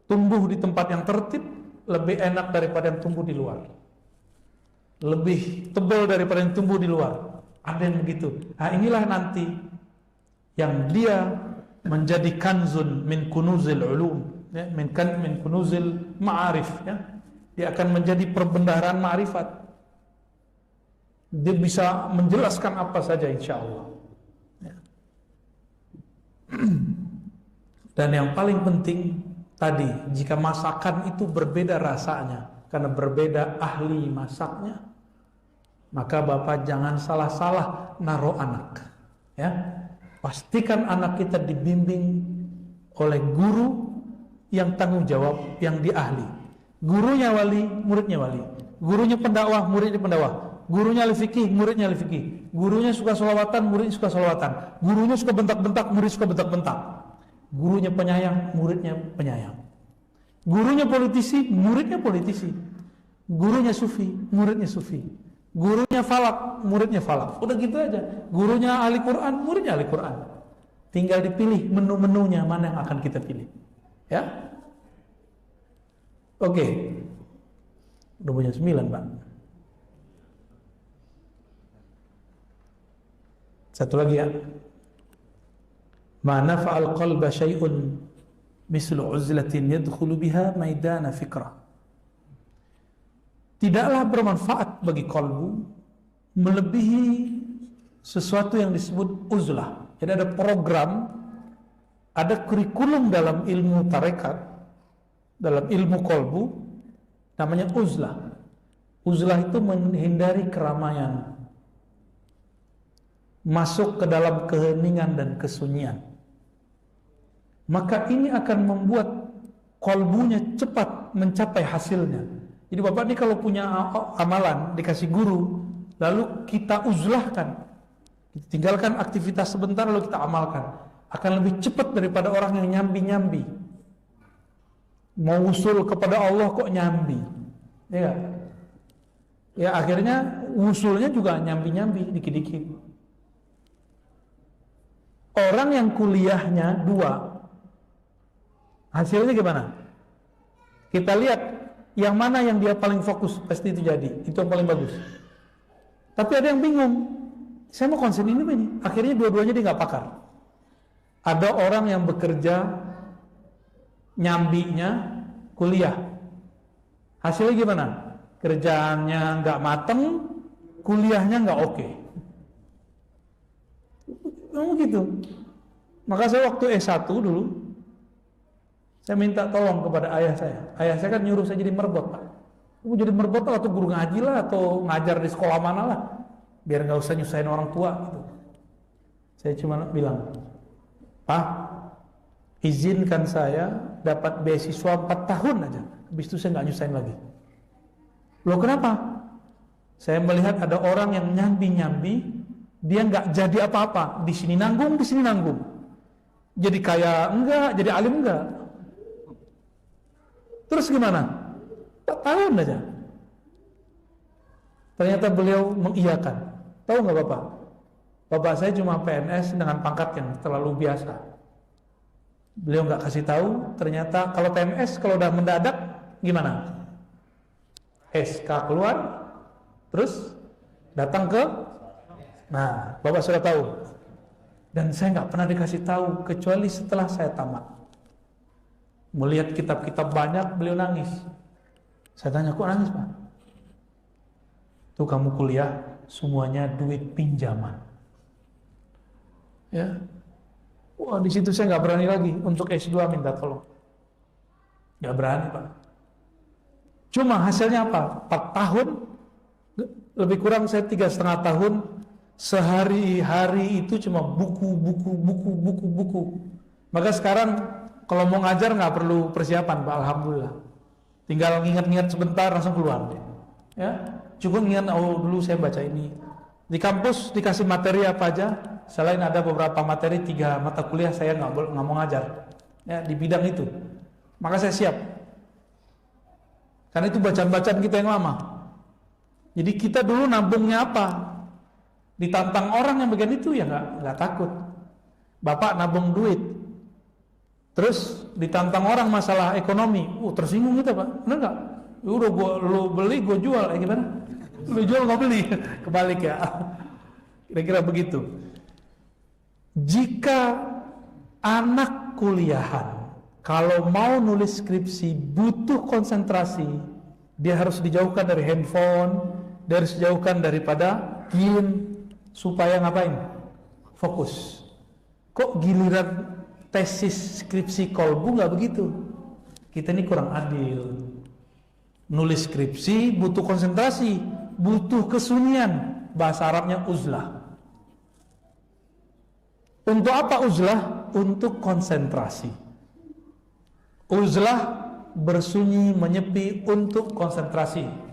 tumbuh di tempat yang tertib, lebih enak daripada yang tumbuh di luar. Lebih tebal daripada yang tumbuh di luar. Ada yang begitu. Nah, inilah nanti yang dia menjadi kanzun min kunuzil ulum, ya, min kunuzil ma'arif, ya. Dia akan menjadi perbendaharaan ma'rifat. Dia bisa menjelaskan apa saja insya-Allah, ya. Dan yang paling penting tadi, jika masakan itu berbeda rasanya karena berbeda ahli masaknya, maka Bapak jangan salah-salah naruh anak, ya. Pastikan anak kita dibimbing oleh guru yang tanggung jawab, yang diahli. Gurunya wali, muridnya wali. Gurunya pendakwah, muridnya pendakwah. Gurunya ahli fikih, muridnya ahli fikih. Gurunya suka sholawatan, muridnya suka sholawatan. Gurunya suka bentak-bentak, murid suka bentak-bentak. Gurunya penyayang, muridnya penyayang. Gurunya politisi, muridnya politisi. Gurunya sufi, muridnya sufi. Gurunya falak, muridnya falak. Udah gitu aja. Gurunya ahli Quran, muridnya ahli Quran. Tinggal dipilih menu-menunya mana yang akan kita pilih. Ya. Oke. Udah punya 9, Pak. Satu lagi ya. Ma nafa'al qalba syai'un mislu uzlatin yadkhulu biha maidana fikrah. Tidaklah bermanfaat bagi kalbu melebihi sesuatu yang disebut uzlah. Jadi ada program, ada kurikulum dalam ilmu tarekat, dalam ilmu kalbu, namanya uzlah. Uzlah itu menghindari keramaian, masuk ke dalam keheningan dan kesunyian. Maka ini akan membuat kalbunya cepat mencapai hasilnya. Jadi Bapak ini kalau punya amalan, dikasih guru, lalu kita uzlahkan, kita tinggalkan aktivitas sebentar lalu kita amalkan, akan lebih cepat daripada orang yang nyambi-nyambi. Mau usul kepada Allah kok nyambi, ya, ya akhirnya usulnya juga nyambi-nyambi, dikit-dikit. Orang yang kuliahnya 2, Hasilnya gimana? Kita lihat yang mana yang dia paling fokus, pasti itu jadi. Itu yang paling bagus. Tapi ada yang bingung. Saya mau konsen ini apa ini? Akhirnya dua-duanya dia nggak pakar. Ada orang yang bekerja nyambinya kuliah. Hasilnya gimana? Kerjaannya nggak mateng, kuliahnya nggak oke. Memang gitu. Maka saya waktu S1 dulu, saya minta tolong kepada ayah saya. Ayah saya kan nyuruh saya jadi merbot, Pak. Kamu jadi merbot atau guru ngaji lah, atau ngajar di sekolah mana lah, biar nggak usah nyusahin orang tua gitu. Saya cuma bilang, Pak, izinkan saya dapat beasiswa 4 tahun aja, habis itu saya nggak nyusahin lagi. Loh kenapa? Saya melihat ada orang yang nyambi-nyambi, dia nggak jadi apa-apa, di sini nanggung, di sini nanggung. Jadi kaya enggak, jadi alim enggak. Terus gimana? 4 tahun aja. Ternyata beliau mengiyakan. Tahu nggak Bapak? Bapak saya cuma PNS dengan pangkat yang terlalu biasa. Beliau nggak kasih tahu. Ternyata kalau PNS kalau udah mendadak gimana? SK keluar, terus datang ke. Nah, Bapak sudah tahu. Dan saya nggak pernah dikasih tahu kecuali setelah saya tamat. Melihat kitab-kitab banyak, beliau nangis. Saya tanya, kok nangis Pak? Tuh kamu kuliah, semuanya duit pinjaman. Ya, wah di situ saya nggak berani lagi untuk S2 minta tolong. Nggak berani Pak. Cuma hasilnya apa? 4 tahun, lebih kurang saya 3,5 tahun. Sehari-hari itu cuma buku. Maka sekarang kalau mau ngajar nggak perlu persiapan Pak, alhamdulillah. Tinggal nginget-nginget sebentar langsung keluar. Ya, cukup nginget, oh dulu saya baca ini. Di kampus dikasih materi apa aja, selain ada beberapa materi, 3 mata kuliah saya nggak mau ngajar. Ya, di bidang itu. Maka saya siap. Karena itu bacaan-bacaan kita yang lama. Jadi kita dulu nabungnya apa? Ditantang orang yang bagian itu ya nggak takut. Bapak nabung duit, terus ditantang orang masalah ekonomi, tersinggung kita Pak, benar nggak? Udah lu beli, gue jual, gimana? Lu jual nggak beli, kebalik ya. Kira-kira begitu. Jika anak kuliahan kalau mau nulis skripsi butuh konsentrasi, dia harus dijauhkan dari handphone, dia harus dijauhkan daripada game. Supaya ngapain? Fokus. Kok giliran tesis skripsi kolbu nggak begitu? Kita ini kurang adil. Nulis skripsi butuh konsentrasi, butuh kesunyian. Bahasa Arabnya uzlah. Untuk apa uzlah? Untuk konsentrasi. Uzlah bersunyi, menyepi untuk konsentrasi.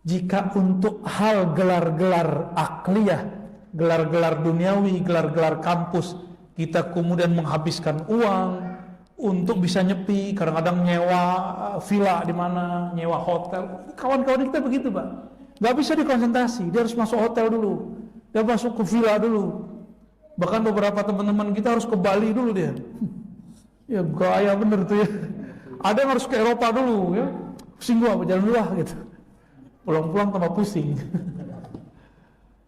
Jika untuk hal gelar-gelar akliyah, gelar-gelar duniawi, gelar-gelar kampus, kita kemudian menghabiskan uang untuk bisa nyepi, kadang-kadang nyewa villa di mana, nyewa hotel. Kawan-kawan kita begitu Pak, nggak bisa dikonsentrasi, dia harus masuk hotel dulu, dia masuk ke villa dulu. Bahkan beberapa teman-teman kita harus ke Bali dulu dia. Ya gaya bener tuh ya. Ada yang harus ke Eropa dulu ya, pusing gua jalan dulu lah gitu. Pulang-pulang tambah pusing.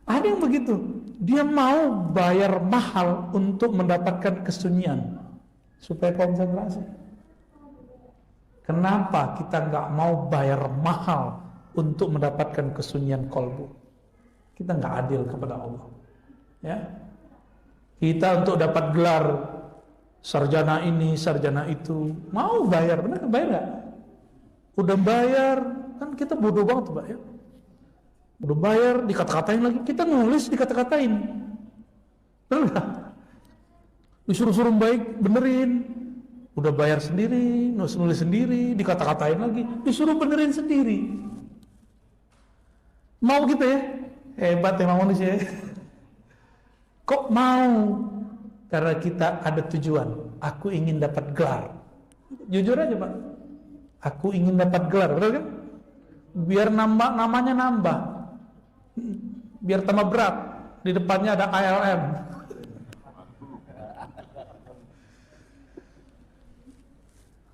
Ada yang begitu. Dia mau bayar mahal untuk mendapatkan kesunyian supaya konsentrasi. Kenapa kita nggak mau bayar mahal untuk mendapatkan kesunyian kolbu? Kita nggak adil kepada Allah. Ya, kita untuk dapat gelar sarjana ini, sarjana itu, mau bayar, benar kan? Bayar nggak? Udah bayar. Kan kita bodoh banget Pak ya. Udah bayar, dikata-katain lagi. Kita nulis, dikata-katain. Bener gak? Disuruh-suruh baik, benerin. Udah bayar sendiri, nulis sendiri, dikata-katain lagi. Disuruh benerin sendiri. Mau gitu ya? Hebat emang manusia ya. Kok mau? Karena kita ada tujuan. Aku ingin dapat gelar. Jujur aja Pak. Aku ingin dapat gelar, betul kan? Biar namanya nambah, biar tambah berat. Di depannya ada ALM.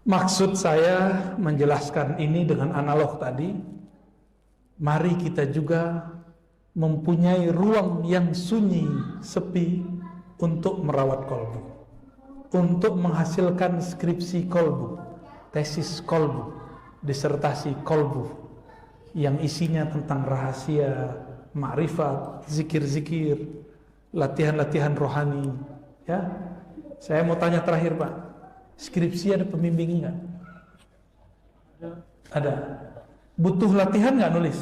Maksud saya menjelaskan ini dengan analog tadi, mari kita juga mempunyai ruang yang sunyi, sepi untuk merawat kolbu, untuk menghasilkan skripsi kolbu, tesis kolbu, disertasi kolbu yang isinya tentang rahasia, ma'rifat, zikir-zikir, latihan-latihan rohani. Ya, saya mau tanya terakhir Pak, skripsi ada pembimbingnya nggak? Ada. Butuh latihan nggak nulis?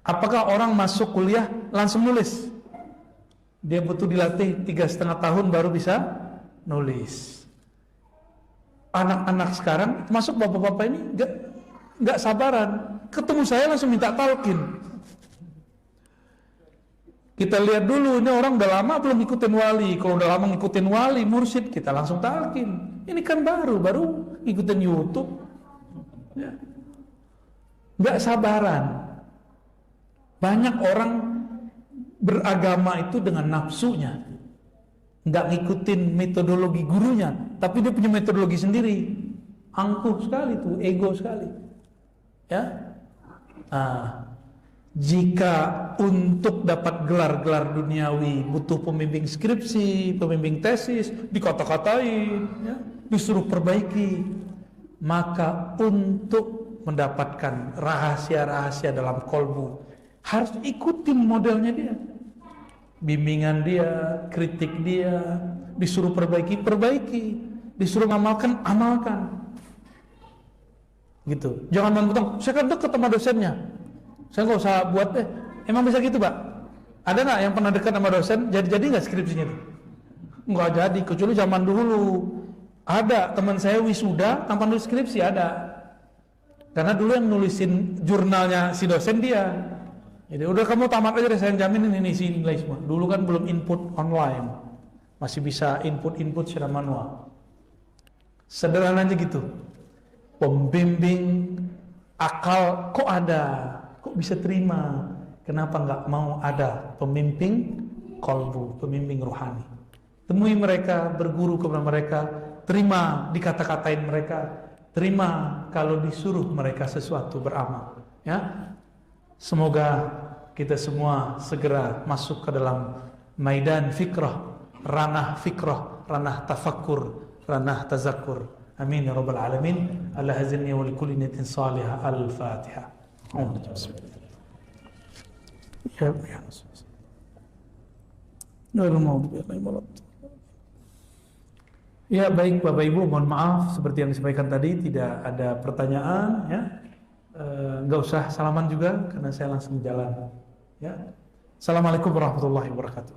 Apakah orang masuk kuliah langsung nulis? Dia butuh dilatih 3,5 tahun baru bisa nulis. Anak-anak sekarang, masuk bapak-bapak ini nggak sabaran. Ketemu saya langsung minta talqin. Kita lihat dulu, ini orang udah lama belum ngikutin wali. Kalau udah lama ngikutin wali, mursyid, kita langsung talqin. Ini kan baru ngikutin YouTube. Ya. Nggak sabaran. Banyak orang beragama itu dengan nafsunya, nggak ngikutin metodologi gurunya, tapi dia punya metodologi sendiri. Angkuh sekali tuh, ego sekali. Ya. Jika untuk dapat gelar-gelar duniawi butuh pembimbing skripsi, pembimbing tesis, dikata-katain, ya, disuruh perbaiki, maka untuk mendapatkan rahasia-rahasia dalam kolbu harus ikutin modelnya dia, bimbingan dia, kritik dia, disuruh perbaiki, disuruh amalkan, gitu. Jangan mentang, saya kan dekat sama dosennya, saya nggak usah buat deh. Emang bisa gitu Pak? Ada nggak yang pernah dekat sama dosen jadi nggak skripsinya itu? Nggak jadi, kecuali zaman dulu. Ada teman saya wisuda tanpa nulis skripsi, ada. Karena dulu yang nulisin jurnalnya si dosen dia. Jadi udah kamu tamat aja deh, saya jamin ini isi nilai semua. Dulu kan belum input online, masih bisa input secara manual. Sederhana aja gitu. Pembimbing akal kok ada, kok bisa terima? Kenapa nggak mau ada pembimbing kolbu, pembimbing rohani? Temui mereka, berguru kepada mereka, terima dikata-katain mereka, terima kalau disuruh mereka sesuatu, beramal. Ya, semoga kita semua segera masuk ke dalam maidan fikrah, ranah tafakkur, ranah tazakkur. Amin ya rabbal alamin. Allah hazinni wa likulli niyatin salihah. Al-Fatihah. Ya baik Bapak Ibu, mohon maaf seperti yang disampaikan tadi tidak ada pertanyaan, ya. Nggak usah salaman juga karena saya langsung jalan, ya. Assalamualaikum warahmatullahi wabarakatuh.